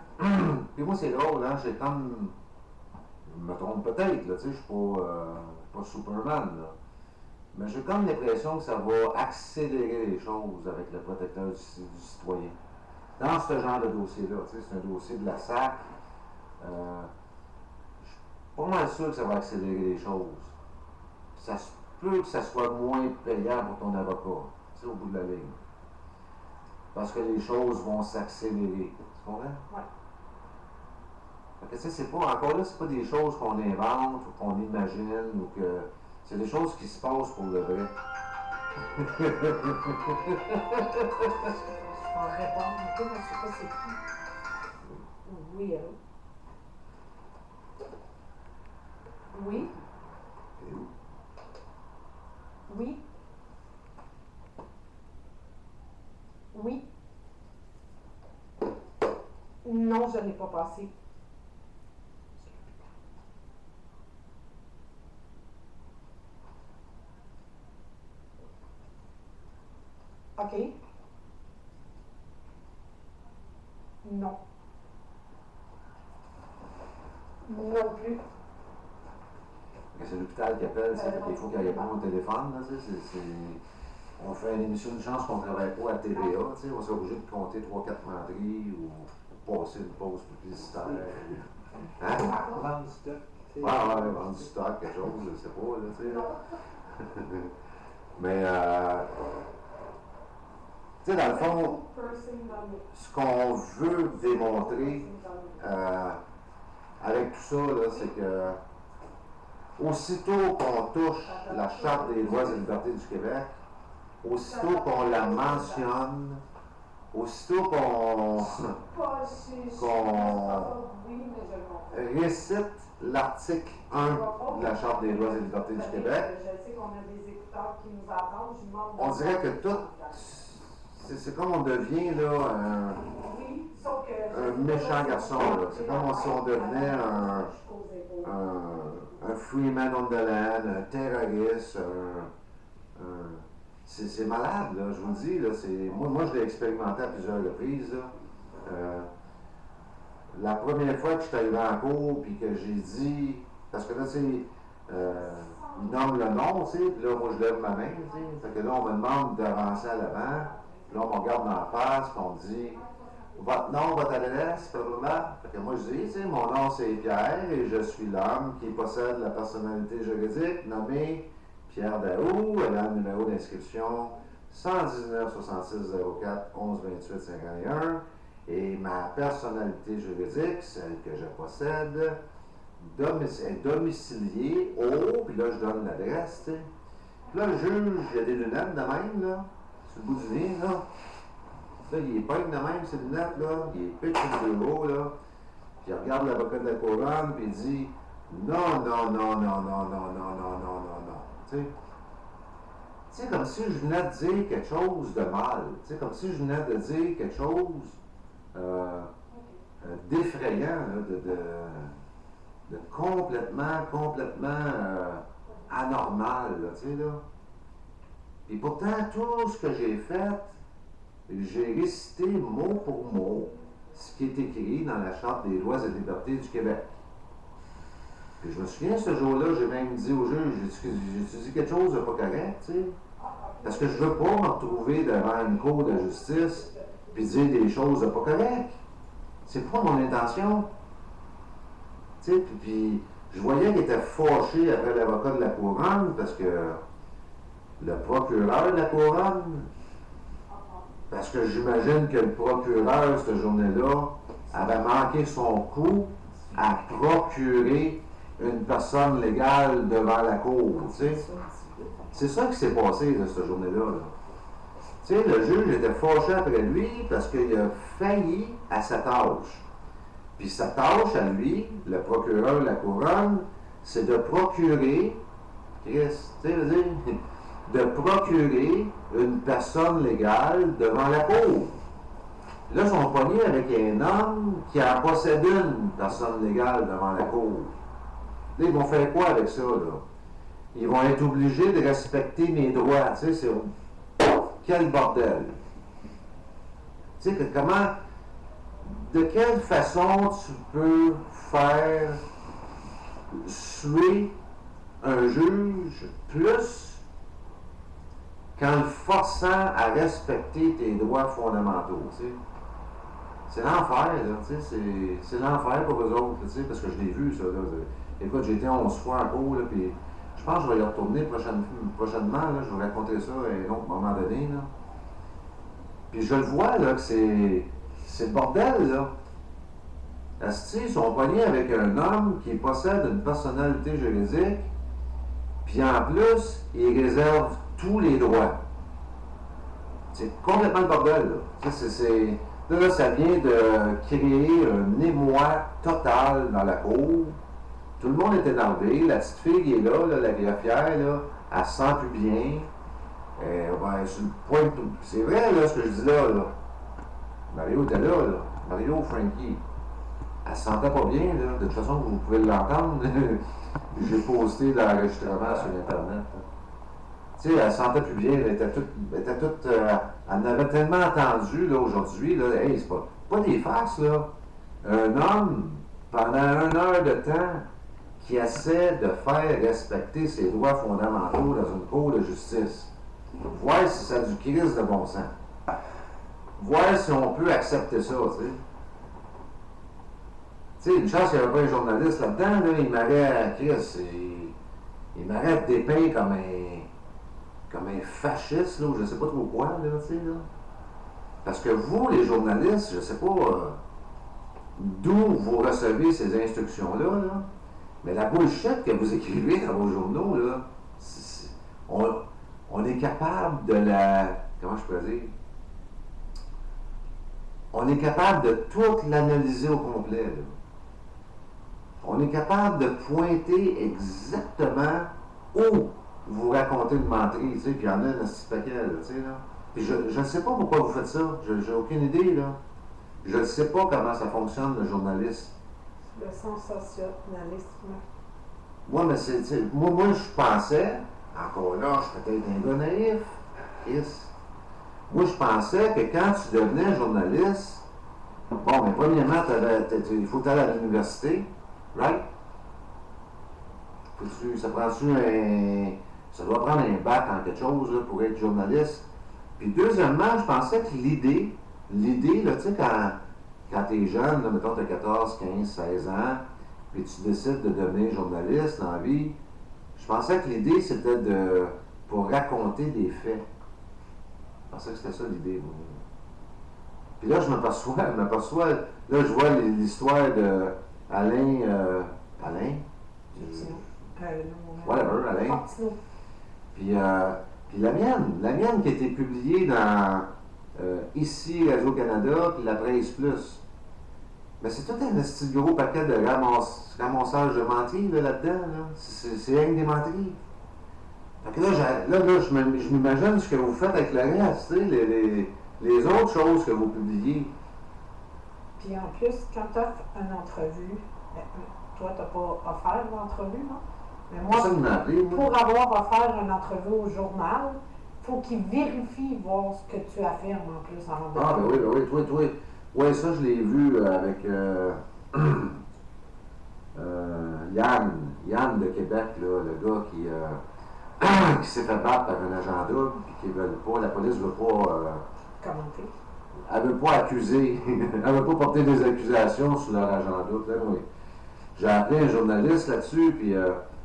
Puis moi, c'est drôle, hein, j'ai comme... Je me trompe peut-être, là, tu sais, je suis pas Superman, là. Mais j'ai comme l'impression que ça va accélérer les choses avec le protecteur du citoyen. Dans ce genre de dossier-là, tu sais, c'est un dossier de la SAC. Je suis pas mal sûr que ça va accélérer les choses. Ça se peut que ça soit moins payant pour ton avocat, tu sais, au bout de la ligne. Parce que les choses vont s'accélérer. Tu comprends? Oui. Fait que, tu sais, c'est pas, encore là, c'est pas des choses qu'on invente ou qu'on imagine ou que. C'est des choses qui se passent pour le vrai. Je vais répondre un peu, mais je sais pas c'est qui. Oui, allô? Oui? Oui? Oui? Non, je ne l'ai pas passé. OK. Non. Non plus. C'est l'hôpital qui appelle, il faut qu'il réponde au téléphone. Là, on fait une émission de chance qu'on ne travaille pas à TVA. On s'est obligé de compter 3-4 menteries ou passer une pause publicitaire. Hein? Vendre du stock. Ouais, vendre du stock, quelque chose, je sais pas. Là, Mais, tu sais, dans le fond, ce qu'on veut démontrer avec tout ça, là, c'est que aussitôt qu'on touche la Charte des droits et libertés du Québec, aussitôt qu'on la mentionne, aussitôt qu'on récite l'article 1 de la Charte des droits et libertés du Québec, on dirait que tout, c'est comme on devient là, un méchant garçon. C'est comme si on devenait un freeman on the land, un terroriste, c'est malade, là, je vous le dis. Là, moi, je l'ai expérimenté à plusieurs reprises. Là. La première fois que je suis arrivé en cours, puis que j'ai dit, parce que là, tu sais, il nomme le nom, tu sais, puis là, moi, je lève ma main, tu sais. Fait que là, on me demande d'avancer à l'avant, puis là, on me regarde dans la face, puis on me dit, votre nom, votre adresse, blablabla. Fait que moi, je dis, tu sais, mon nom, c'est Pierre, et je suis l'homme qui possède la personnalité juridique nommée Pierre Daou, elle a le numéro d'inscription 119 66 04 11 28 51. Et ma personnalité juridique, celle que je possède, est domiciliée au, puis là je donne l'adresse, tu sais. Puis là le juge, il a des lunettes de même, là, sur le bout du nez, là. Là, il est peigne de même, ces lunettes, là, il est pitch sur le bureau, là. Puis il regarde l'avocat de la couronne, puis il dit non, non, non, non, non, non, non, non, non, non, non. Tu sais, comme si je venais de dire quelque chose de mal. Tu sais, comme si je venais de dire quelque chose d'effrayant, là, de complètement anormal, là, tu sais, là. Et pourtant, tout ce que j'ai fait, j'ai récité mot pour mot ce qui est écrit dans la Charte des droits et libertés du Québec. Puis je me souviens, ce jour-là, j'ai même dit au juge, j'ai dit quelque chose de pas correct, tu sais. Parce que je veux pas me retrouver devant une cour de justice puis dire des choses de pas correctes. C'est pas mon intention. Tu sais, puis je voyais qu'il était fâché après l'avocat de la couronne parce que le procureur de la couronne, parce que j'imagine que le procureur, cette journée-là, avait manqué son coup à procurer une personne légale devant la cour, tu sais. C'est ça qui s'est passé de cette journée-là. Là. Tu sais, le juge était fâché après lui parce qu'il a failli à sa tâche. Puis sa tâche à lui, le procureur de la couronne, c'est de procurer, Christ, tu sais, de procurer une personne légale devant la cour. Là, ils sont pognés avec un homme qui en possède une personne légale devant la cour. Là, ils vont faire quoi avec ça, là? Ils vont être obligés de respecter mes droits. Tu sais, c'est... Quel bordel! Tu sais, de quelle façon tu peux faire suer un juge plus qu'en le forçant à respecter tes droits fondamentaux, tu sais? C'est l'enfer, là, tu sais, c'est l'enfer pour eux autres, tu sais, parce que je l'ai vu, ça, là. Écoute, j'ai été 11 fois en cours, là, puis je pense que je vais y retourner prochainement, là, je vais raconter ça à un autre moment donné, là. Puis je le vois, là, que c'est le bordel, là. Asti, ils sont pognés avec un homme qui possède une personnalité juridique, puis en plus, il réserve tous les droits. C'est complètement le bordel, là. Là, ça vient de créer un émoi total dans la cour. Tout le monde est énervé. La petite fille qui est là, la greffière, là, elle se sent plus bien. Sur le point de tout. C'est vrai, là, ce que je dis là. Mario était là. Mario Frankie. Elle se sentait pas bien, là. De toute façon, vous pouvez l'entendre. J'ai posté l'enregistrement sur Internet. Tu sais, elle se sentait plus bien. Elle était toute elle en avait tellement entendu, là, aujourd'hui, là. Hey, c'est pas des farces, là. Un homme, pendant 1 heure de temps, qui essaie de faire respecter ses droits fondamentaux dans une cour de justice. Voir si ça a du crise de bon sens. Voir si on peut accepter ça, tu sais. Tu sais, une chance qu'il n'y avait pas un journaliste là-dedans, là, il m'aurait, Chris, il m'aurait dépeint comme comme un fasciste, là, ou je sais pas trop quoi, là, tu sais, là. Parce que vous, les journalistes, je sais pas d'où vous recevez ces instructions-là, là, mais la bullshit que vous écrivez dans vos journaux, là, on est capable de la... Comment je pourrais dire? On est capable de tout l'analyser au complet, là. On est capable de pointer exactement où vous racontez le menterie, tu sais, puis il y en a un petit paquet, là, tu sais, là. Puis je ne sais pas pourquoi vous faites ça, j'ai aucune idée, là. Je ne sais pas comment ça fonctionne, le journaliste. Le sensationnalisme. Moi, je pensais, encore là, je suis peut-être un gars naïf, moi, je pensais que quand tu devenais journaliste, bon, mais premièrement, il faut aller à l'université, right? Ça doit prendre un bac en quelque chose là, pour être journaliste. Puis deuxièmement, je pensais que l'idée, là, tu sais, quand t'es jeune, là, mettons, t'as 14, 15, 16 ans, puis tu décides de devenir journaliste dans la vie, je pensais que l'idée, c'était pour raconter des faits. Je pensais que c'était ça l'idée, moi. Puis là, je m'aperçois, là, je vois l'histoire de Alain, whatever, Alain. Puis la mienne qui a été publiée dans ici, Radio-Canada, puis la Presse Plus. Mais c'est tout un petit gros paquet de ramassage de menteries là-dedans. Là. C'est rien que des menteries. Fait que là, je m'imagine ce que vous faites avec le reste, tu sais, les autres choses que vous publiez. Puis en plus, quand tu offres une entrevue, toi, tu n'as pas offert l'entrevue, non? Mais moi, pour avoir offert une entrevue au journal, il faut qu'ils vérifient voir ce que tu affirmes en plus avant de... Ah, ben oui, toi. Oui, ça, je l'ai vu avec Yann de Québec, là, le gars qui s'est fait battre par un agent double, puis qui veut pas, la police veut pas... commenter. Elle veut pas accuser, elle veut pas porter des accusations sur leur agent double, là, oui. J'ai appelé un journaliste là-dessus, puis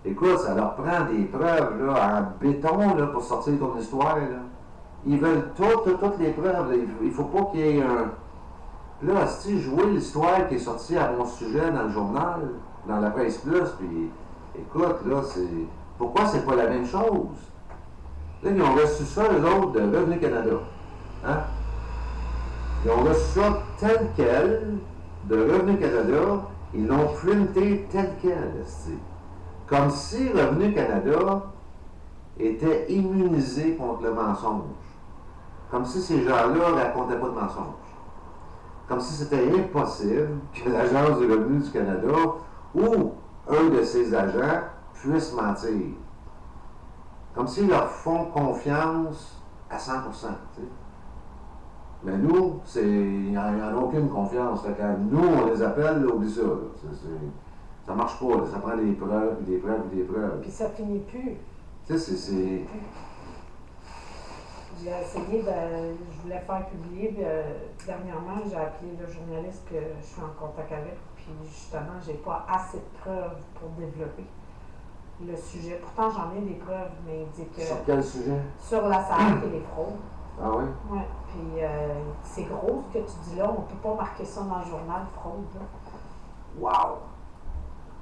écoute, ça leur prend des preuves là, en béton là, pour sortir ton histoire. Là. Ils veulent toutes les preuves. Là. Il faut pas qu'il y ait un... Là, si jouer l'histoire qui est sortie à mon sujet dans le journal, dans la Presse Plus, puis écoute, là, c'est... Pourquoi c'est pas la même chose? Là, ils ont reçu ça, eux autres, de Revenu Canada. Hein? Ils ont reçu ça tel quel, de Revenu Canada, ils l'ont printé tel quel, comme si Revenu Canada était immunisé contre le mensonge. Comme si ces gens-là ne racontaient pas de mensonges. Comme si c'était impossible que l'Agence du revenu du Canada ou un de ses agents puisse mentir. Comme s'ils leur font confiance à 100%. T'sais. Mais nous, il n'y en a aucune confiance. Quand nous, on les appelle, là, oublie ça. Ça marche pas. Là. Ça prend des preuves, des preuves, des preuves. Puis ça finit plus. Tu sais, c'est... J'ai essayé je voulais faire publier, dernièrement, j'ai appelé le journaliste que je suis en contact avec, puis justement, j'ai pas assez de preuves pour développer le sujet. Pourtant, j'en ai des preuves, mais il dit que... Sur quel sujet? Sur la SAC et les fraudes. Ah oui? Oui, puis c'est gros ce que tu dis là, on peut pas marquer ça dans le journal, fraude, là. Wow!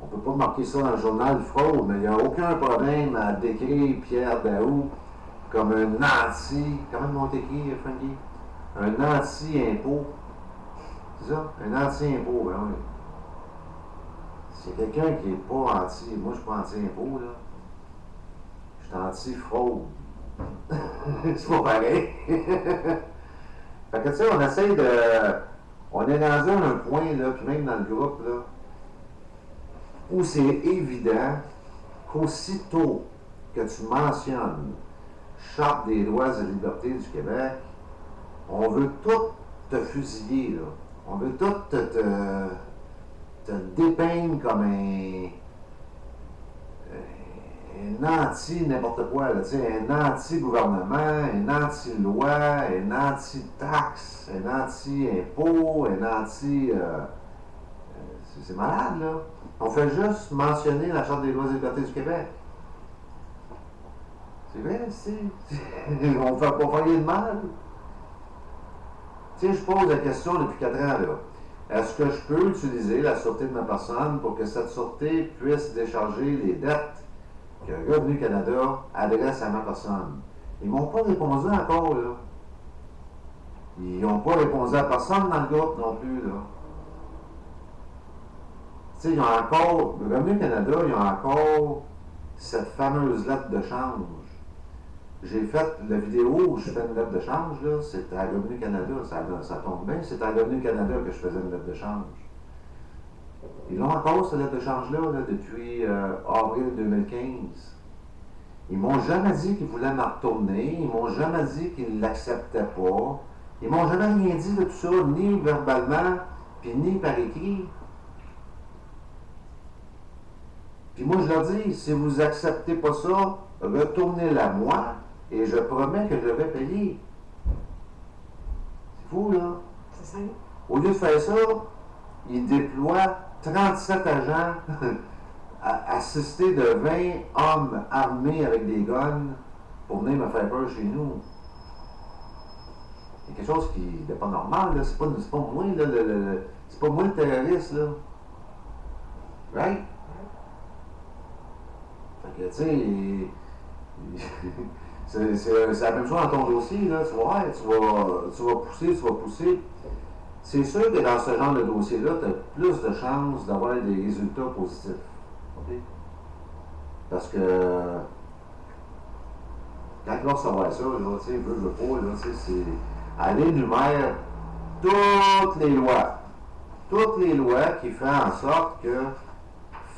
On peut pas marquer ça dans le journal fraude, mais il n'y a aucun problème à décrire Pierre Daou comme un anti... Comment on t'écrit, Frankie? Un anti-impôt. C'est ça? Un anti-impôt, ben oui. C'est quelqu'un qui n'est pas anti... Moi, je suis pas anti-impôt, là. Je suis anti-fraude. C'est pas pareil. Fait que, tu sais, on essaye de... On est rendu à un point, là, puis même dans le groupe, là, où c'est évident qu'aussitôt que tu mentionnes Charte des droits et libertés du Québec, on veut tout te fusiller, là. On veut tout te dépeindre comme un anti-n'importe quoi, là, un anti-gouvernement, un anti-loi, un anti-taxe, un anti-impôt, un anti... c'est malade, là. On fait juste mentionner la Charte des droits et libertés du Québec. C'est vrai, on ne fait pas rien de mal. Tu sais, je pose la question depuis 4 ans, là. Est-ce que je peux utiliser la sûreté de ma personne pour que cette sûreté puisse décharger les dettes que Revenu Canada adresse à ma personne? Ils m'ont pas répondu encore, là. Ils n'ont pas répondu à personne dans le groupe non plus, là. Tu sais, ils ont encore, Revenu Canada, ils ont encore cette fameuse lettre de change. J'ai fait la vidéo où je fais une lettre de change, là, c'est à Revenu Canada, ça tombe bien, c'est à Revenu Canada que je faisais une lettre de change. Ils ont encore cette lettre de change-là, là, depuis avril 2015. Ils m'ont jamais dit qu'ils voulaient m'en retourner, ils m'ont jamais dit qu'ils ne l'acceptaient pas. Ils m'ont jamais rien dit de tout ça, ni verbalement, puis ni par écrit. Puis moi, je leur dis, si vous n'acceptez pas ça, retournez-la moi, et je promets que je vais payer. C'est fou, là. C'est simple. Au lieu de faire ça, ils déploient 37 agents assistés de 20 hommes armés avec des guns pour venir me faire peur chez nous. Il y a quelque chose qui n'est pas normal, là. C'est pas moi, là, c'est pas moi le terroriste, là. Right? Fait que, tu sais, c'est la même chose dans ton dossier, là. Tu vas voir, tu vas pousser. C'est sûr que dans ce genre de dossier-là, tu as plus de chances d'avoir des résultats positifs. Okay? Parce que quand on va savoir ça, là, tu sais, veut pas, là, tu sais, c'est aller énumère toutes les lois. Toutes les lois qui font en sorte que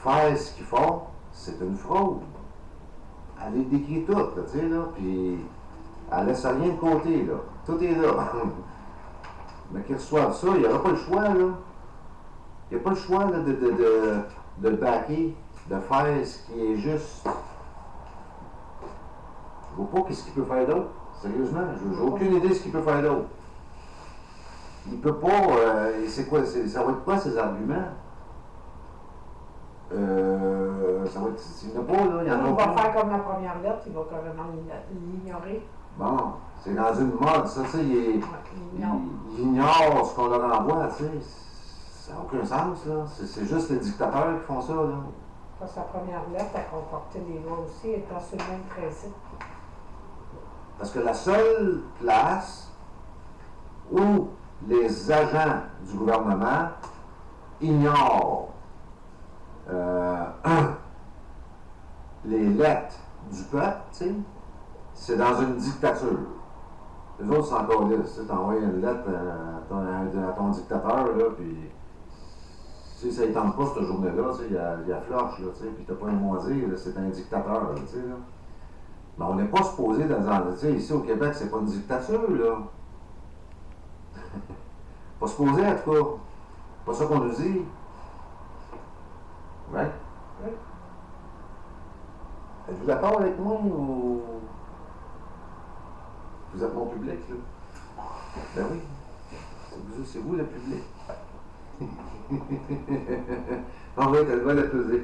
faire ce qu'ils font, c'est une fraude. Elle les décrit toutes, tu sais, là, puis elle laisse rien de côté, là. Tout est là. Mais qu'ils reçoivent ça, il n'y aura pas le choix, là. Il n'y a pas le choix là, de backer, de faire ce qui est juste. Je ne vois pas qu'est-ce qu'il peut faire d'autre. Sérieusement, j'ai aucune idée de ce qu'il peut faire d'autre. Il peut pas. C'est quoi, ça va être quoi ses arguments? Ça va être. Il n'y en a pas, là. Il y en a va faire comme la première lettre, il va carrément l'ignorer. Bon, c'est dans une mode, ça, tu sais, il ignore ce qu'on leur envoie, tu sais. Ça n'a aucun sens, là. C'est juste les dictateurs qui font ça, là. Sa première lettre a comporté des lois aussi, étant sur le même principe. Parce que la seule place où les agents du gouvernement ignorent les lettres du peuple, tu sais, c'est dans une dictature. Les autres, c'est encore là. Tu envoies une lettre à ton dictateur, là, puis si ça ne tente pas cette journée-là, il y a flush, là, puis t'as pas un mot à dire, c'est un dictateur, là, tu sais, là. Mais on n'est pas supposé dans tu sais, ici au Québec, c'est pas une dictature, là. Pas supposé, en tout cas. Pas ça qu'on nous dit. Ouais? Oui. Êtes-vous d'accord avec moi ou. Vous êtes mon public, là? Ben oui. C'est vous le public. Ah oui, t'as le droit de peser.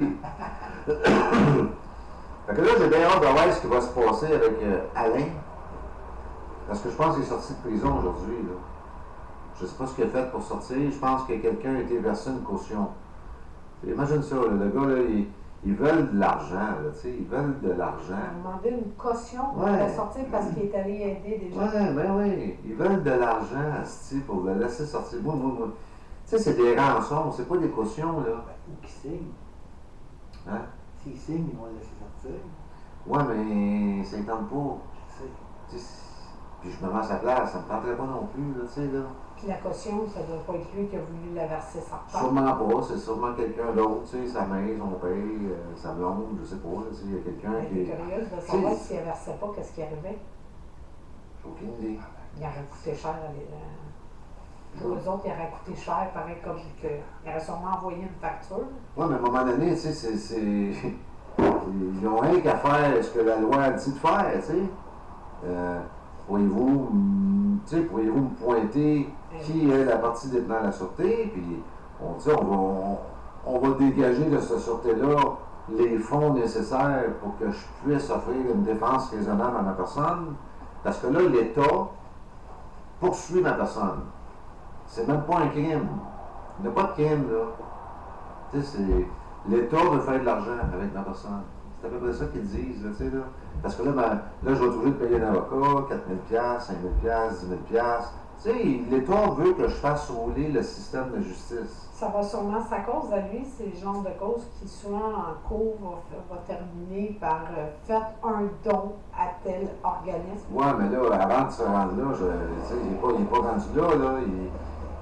Fait que là, j'ai bien hâte de voir ce qui va se passer avec Alain. Parce que je pense qu'il est sorti de prison aujourd'hui, là. Je sais pas ce qu'il a fait pour sortir. Je pense que quelqu'un a été versé une caution. Imagine ça, là, le gars, là, ils veulent de l'argent, là, tu sais, ils veulent de l'argent. Ils ont demandé une caution pour le sortir parce qu'il est allé aider des gens. Ouais, ben oui, ils veulent de l'argent, asti, pour le laisser sortir. Moi. Tu sais, c'est des rançons, c'est pas des cautions, là. Ou qui signe. Hein? S'ils signent, ils vont le laisser sortir. Ouais, mais ça ne tente pas. Je sais. Puis je me mets à sa place, ça me tenterait pas non plus, là, tu sais, là. Puis la caution, ça doit pas être lui qui a voulu la verser certains. Sûrement pas, c'est sûrement quelqu'un d'autre, tu sais, sa mère, son père, sa blonde, je sais pas, là, tu sais, il y a quelqu'un qui Je suis curieuse de savoir s'il ne versait pas, qu'est-ce qui arrivait. J'ai aucune idée. Il aurait coûté cher à pour eux autres, il aurait coûté cher, pareil comme que. Il aurait sûrement envoyé une facture. Oui, mais à un moment donné, tu sais, ils n'ont rien qu'à faire ce que la loi a dit de faire, tu sais. Pourriez-vous me pointer qui est la partie détenant la sûreté, puis on va dégager de cette sûreté-là les fonds nécessaires pour que je puisse offrir une défense raisonnable à ma personne, parce que là, l'État poursuit ma personne. C'est même pas un crime. Il n'y a pas de crime, là. Tu sais, l'État veut faire de l'argent avec ma personne. C'est à peu près ça qu'ils disent, là, tu sais, là. Parce que là, ben, là, je vais être obligé de payer un avocat, 4 000 5 000 10 000 Tu sais, l'État veut que je fasse rouler le système de justice. Ça va sûrement, c'est à cause de lui, c'est le genre de cause qui souvent en cours va terminer par faites un don à tel organisme. Ouais, mais là, avant de se rendre là, tu sais, il n'est pas rendu là.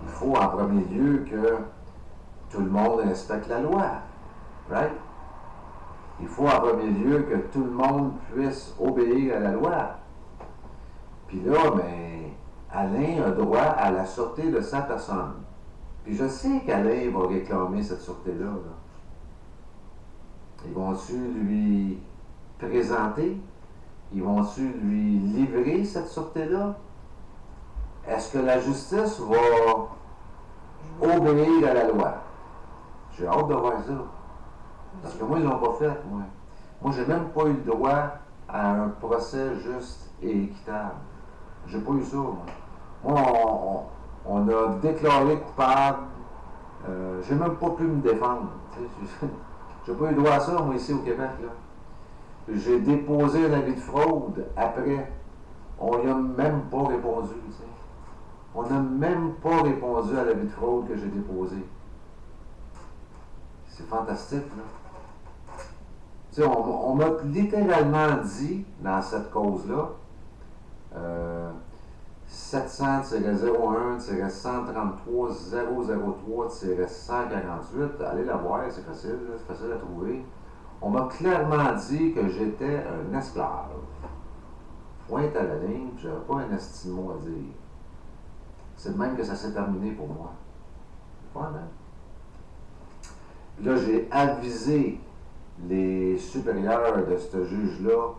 Il faut en premier lieu que tout le monde respecte la loi. Right? Il faut en premier lieu que tout le monde puisse obéir à la loi. Puis là, ben, Alain a droit à la sûreté de sa personne. Puis je sais qu'Alain va réclamer cette sûreté-là. Là. Ils vont-tu lui présenter? Ils vont-tu lui livrer cette sûreté-là? Est-ce que la justice va obéir à la loi? J'ai hâte de voir ça. Parce que moi, ils l'ont pas fait, moi. Moi, j'ai même pas eu le droit à un procès juste et équitable. J'ai pas eu ça, moi. Moi, on a déclaré coupable. J'ai même pas pu me défendre. J'ai pas eu droit à ça, moi, ici au Québec, là. J'ai déposé un avis de fraude après. On n'y a même pas répondu, tu sais. On n'a même pas répondu à l'avis de fraude que j'ai déposé. C'est fantastique, là. Tu sais, on m'a littéralement dit, dans cette cause-là, 700-01-133-003-148, allez la voir, c'est facile à trouver. On m'a clairement dit que j'étais un esclave. Pointe à la ligne, puis j'avais pas un esti de mot à dire. C'est de même que ça s'est terminé pour moi. C'est fun, hein? Puis là, j'ai avisé les supérieurs de ce juge-là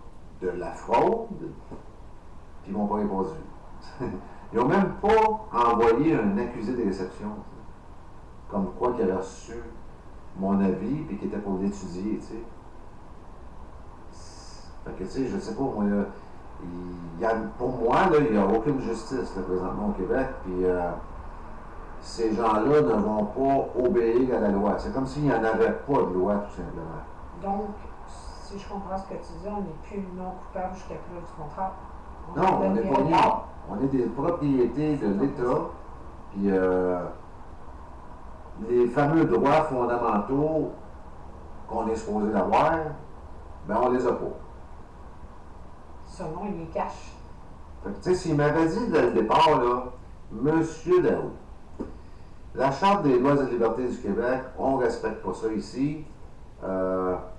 de la fraude, puis ils m'ont pas répondu. Ils n'ont même pas envoyé un accusé de réception, comme quoi qu'il avait reçu mon avis, puis qu'il était pour l'étudier, tu sais. Fait que, tu sais, je sais pas, moi, là, pour moi, là, il n'y a aucune justice, là, présentement au Québec, puis ces gens-là ne vont pas obéir à la loi. C'est comme s'il n'y en avait pas de loi, tout simplement. Donc, si je comprends ce que tu dis, on n'est plus non coupable jusqu'à preuve du contraire. Non, on n'est pas libre. On est des propriétés de l'État, puis les fameux droits fondamentaux qu'on est supposé avoir, ben on les a pas. Selon, il les cache. Fait que, tu sais, s'il m'avait dit dès le départ, là, Monsieur Daou, la Charte des lois et des libertés du Québec, on ne respecte pas ça ici.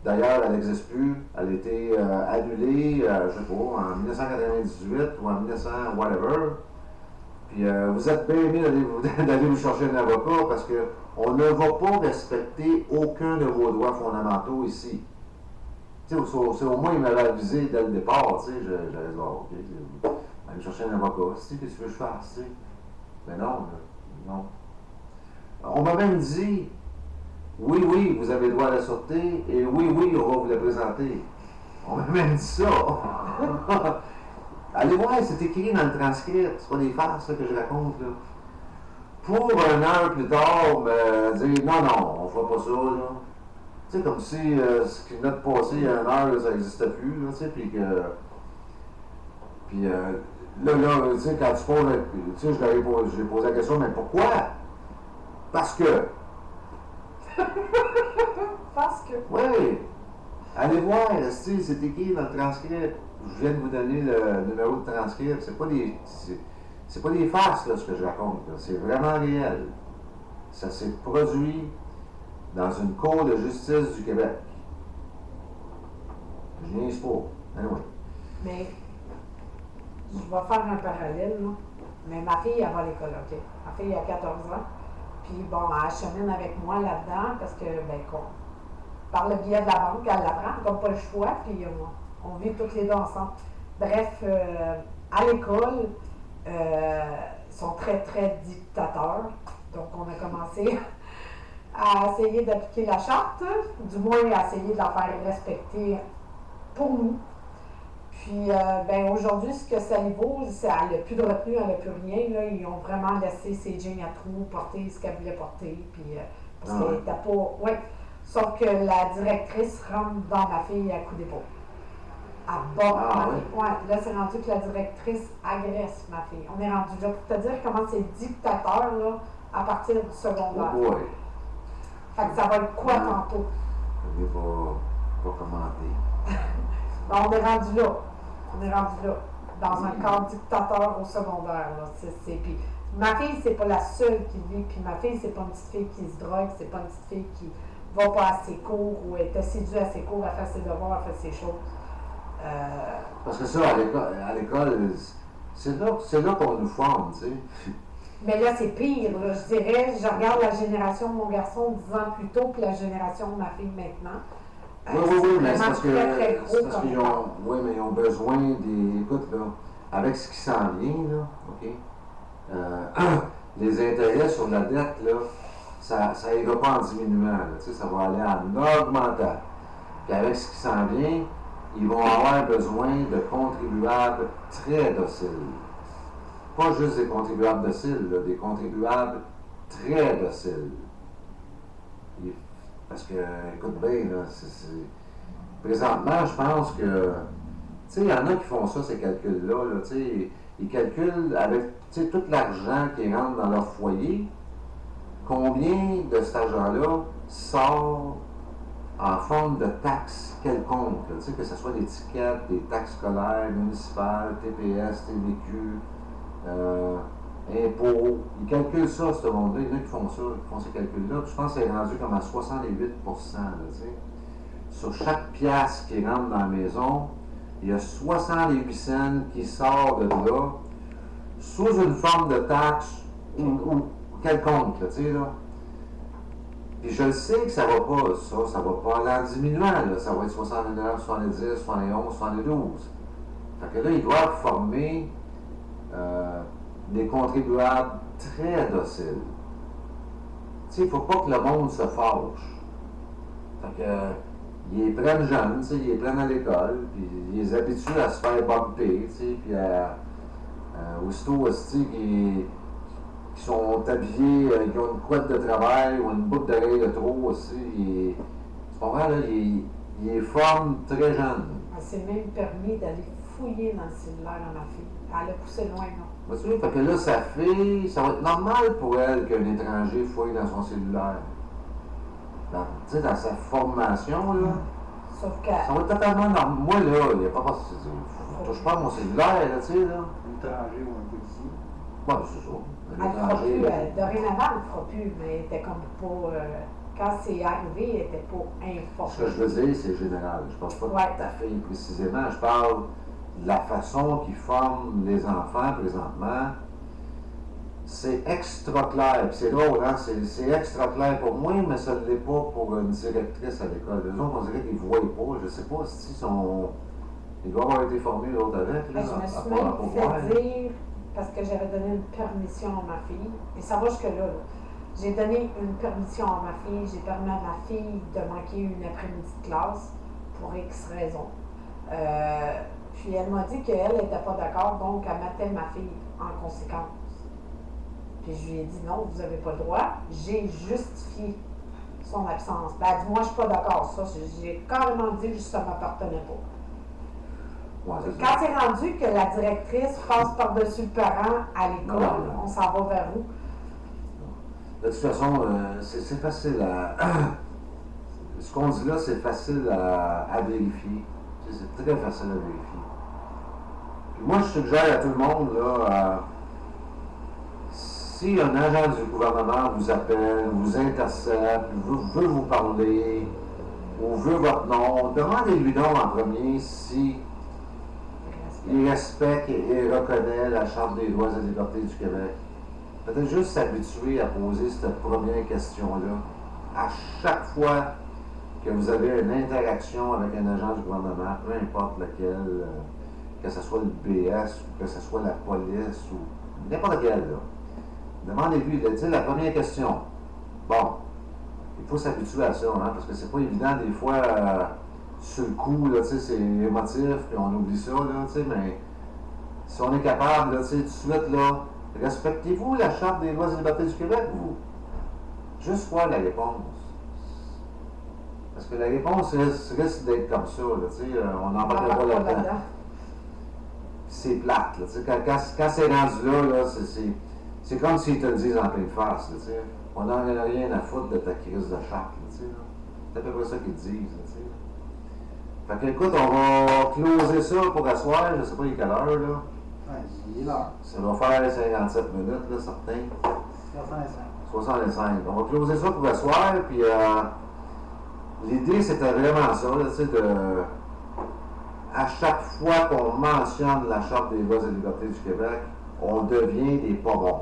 D'ailleurs, elle n'existe plus. Elle a été annulée, je ne sais pas, en 1998 ou en 1900, whatever. Puis vous êtes bien mieux d'aller vous chercher un avocat parce qu'on ne va pas respecter aucun de vos droits fondamentaux ici. Tu sais, au moins, il m'avait avisé dès le départ, tu sais, j'allais dire, OK, aller chercher un avocat. Qu'est-ce que tu veux que je fasse, tu sais? Mais non, non. On m'a même dit, oui, vous avez droit à la sûreté, et oui, on va vous la présenter. On m'a même dit ça. Allez voir, c'est écrit dans le transcript, c'est pas des farces ça, que je raconte, là. Pour une heure plus tard, me dire, non, on fera pas ça, là. Tu sais, comme si ce qui venait de passer il y a une heure, ça n'existait plus, là, tu sais, puis que... Puis là, tu sais, quand tu poses, tu sais, j'ai posé la question, mais pourquoi? Parce que... Parce que... Oui! Allez voir, c'est écrit dans le transcript. Je viens de vous donner le numéro de transcript. C'est pas des farces, là, ce que je raconte. C'est vraiment réel. Ça s'est produit dans une cour de justice du Québec. Je niaise pas. Anyway. Mais, je vais faire un parallèle, là. Mais ma fille, elle va à l'école, OK? Ma fille a 14 ans. Puis, bon, elle chemine avec moi là-dedans parce que, ben, par le biais de la banque, elle l'apprend, elle n'a pas le choix, puis on vit toutes les deux ensemble. Bref, à l'école, ils sont très, très dictateurs. Donc, on a commencé à essayer d'appliquer la charte, du moins à essayer de la faire respecter pour nous. Puis, ben aujourd'hui, ce que ça lui vaut, c'est qu'elle n'a plus de retenue, elle n'a plus rien. Là. Ils ont vraiment laissé ses jeans à trous porter ce qu'elle voulait porter. Puis, parce qu'elle n'était pas. Oui. Sauf que la directrice rentre dans ma fille à coups d'épaule. À bas ma fille. Ouais, là, c'est rendu que la directrice agresse ma fille. On est rendu là pour te dire comment c'est dictateur là, à partir du secondaire. Oh boy. Fait que ça va être quoi tantôt? Je ne vais pas commenter. Ben, on est rendu là. On est rendu là. Dans un cadre dictateur au secondaire. Là. Puis, ma fille, c'est pas la seule qui vit. Puis ma fille, c'est pas une petite fille qui se drogue. C'est pas une petite fille qui va pas à ses cours ou est assidue à ses cours, à faire ses devoirs, à faire ses choses. Parce que ça, à l'école, c'est là qu'on nous forme, tu sais. Mais là, c'est pire. Là. Je dirais, je regarde la génération de mon garçon 10 ans plus tôt que la génération de ma fille maintenant. Oui, mais c'est parce que, qu'ils ont, oui, mais ils ont besoin des. Écoute, là, avec ce qui s'en vient, là, OK? Les intérêts sur la dette, là, ça n'ira pas en diminuant, là, tu sais, ça va aller en augmentant. Puis avec ce qui s'en vient, ils vont avoir besoin de contribuables très dociles. Pas juste des contribuables dociles, là, des contribuables très dociles. Parce que, écoute bien, là, présentement, je pense que, tu sais, il y en a qui font ça, ces calculs-là, là, tu sais, ils calculent avec, tu sais, tout l'argent qui rentre dans leur foyer, combien de cet argent-là sort en forme de taxes quelconques, tu sais, que ce soit des tickets, des taxes scolaires, municipales, TPS, TVQ, impôts. Ils calculent ça, ce monde-là. Il y en a qui font ça, qui font ces calculs-là. Je pense que c'est rendu comme à 68 là, tu sais. Sur chaque pièce qui rentre dans la maison, il y a 68 cents qui sort de là sous une forme de taxe ou quelconque, tu sais, là. Puis je le sais que ça va pas aller en diminuant, là. Ça va être 69, 70, 71, 72. Fait que là, ils doivent former des contribuables très dociles. Tu sais, il ne faut pas que le monde se fâche. Fait que, ils les prennent jeunes, tu sais, ils les prennent à l'école, puis ils les habituent à se faire bumper, tu sais, puis aussitôt, qui sont habillés, qui ont une couette de travail ou une boucle d'oreille de trop aussi, c'est pas vrai, là, ils les forment très jeunes. Elle s'est même permis d'aller fouiller dans le cellulaire à ma fille. Elle a poussé loin, non? Tu vois, fait que là, ça va être normal pour elle qu'un étranger fouille dans son cellulaire. Tu sais, dans sa formation, là. Sauf que. Ça va être totalement normal. Moi, là, il n'y a pas je touche pas à mon cellulaire, là, tu sais, là. Un étranger ou un policier. Ouais, c'est ça. Elle ne fera plus. Dorénavant, elle ne fera plus, mais elle était comme pas. Quand c'est arrivé, elle n'était pas informée. Ce que je veux dire, c'est général. Je ne parle pas de ta fille précisément. Je parle de la façon qu'ils forment les enfants présentement. C'est extra clair. Puis c'est drôle, hein? C'est extra clair pour moi, mais ça ne l'est pas pour une directrice à l'école. Les autres, on dirait qu'ils ne voient pas. Je ne sais pas s'ils sont. Ils doivent avoir été formés l'autre avec. Là, je me suis même fait dire, parce que j'avais donné une permission à ma fille, et ça va jusque-là. Là. J'ai donné une permission à ma fille, j'ai permis à ma fille de manquer une après-midi de classe pour X raisons. Puis elle m'a dit qu'elle n'était pas d'accord, donc elle mettait ma fille en conséquence. Puis je lui ai dit non, vous n'avez pas le droit. J'ai justifié son absence. Ben, elle dit, moi, je ne suis pas d'accord. Ça, j'ai carrément dit que ça ne m'appartenait pas. Ouais, quand c'est rendu que la directrice passe par-dessus le parent à l'école, on s'en va vers où? De toute façon, c'est facile à. Ce qu'on dit là, c'est facile à vérifier. C'est très facile à vérifier. Puis moi, je suggère à tout le monde, là, si un agent du gouvernement vous appelle, vous intercepte, veut vous parler, ou veut votre nom, demandez-lui donc en premier si il respecte et reconnaît la Charte des droits et libertés du Québec. Peut-être juste s'habituer à poser cette première question-là. À chaque fois que vous avez une interaction avec un agent du gouvernement, peu importe lequel, que ce soit le BS ou que ce soit la police ou n'importe quel, là. Demandez-lui, la première question. Bon, il faut s'habituer à ça, hein, parce que c'est pas évident des fois, sur le coup, là, c'est émotif, puis on oublie ça, là, mais si on est capable, là, tout de suite, là, respectez-vous la Charte des droits et libertés du Québec, vous? Juste voir la réponse. Parce que la réponse risque d'être comme ça, là, on n'en parlera pas là-dedans. C'est plate, là, quand c'est rendu là, c'est comme s'ils te le disent en pleine face, là, on n'en a rien à foutre de ta crise de charte, c'est à peu près ça qu'ils te disent, là, fait que, écoute, on va closer ça pour asseoir, je sais pas il est quelle heure, là. Ouais, il est l'heure. Ça va faire 57 minutes, là, certain. 65. On va closer ça pour asseoir, puis l'idée, c'était vraiment ça, là, à chaque fois qu'on mentionne la Charte des droits et libertés du Québec, on devient des pas bons,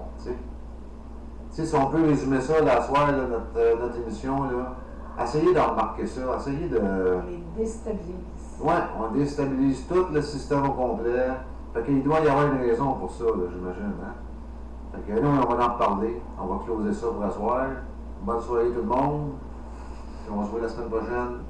si on peut résumer ça, la soirée, notre émission, là, essayez de remarquer ça, essayez de... On les déstabilise. Ouais, on déstabilise tout le système au complet. Fait qu'il doit y avoir une raison pour ça, j'imagine, hein. Fait que nous, on va en reparler. On va closer ça pour la soirée. Bonne soirée tout le monde. Puis on se voit la semaine prochaine.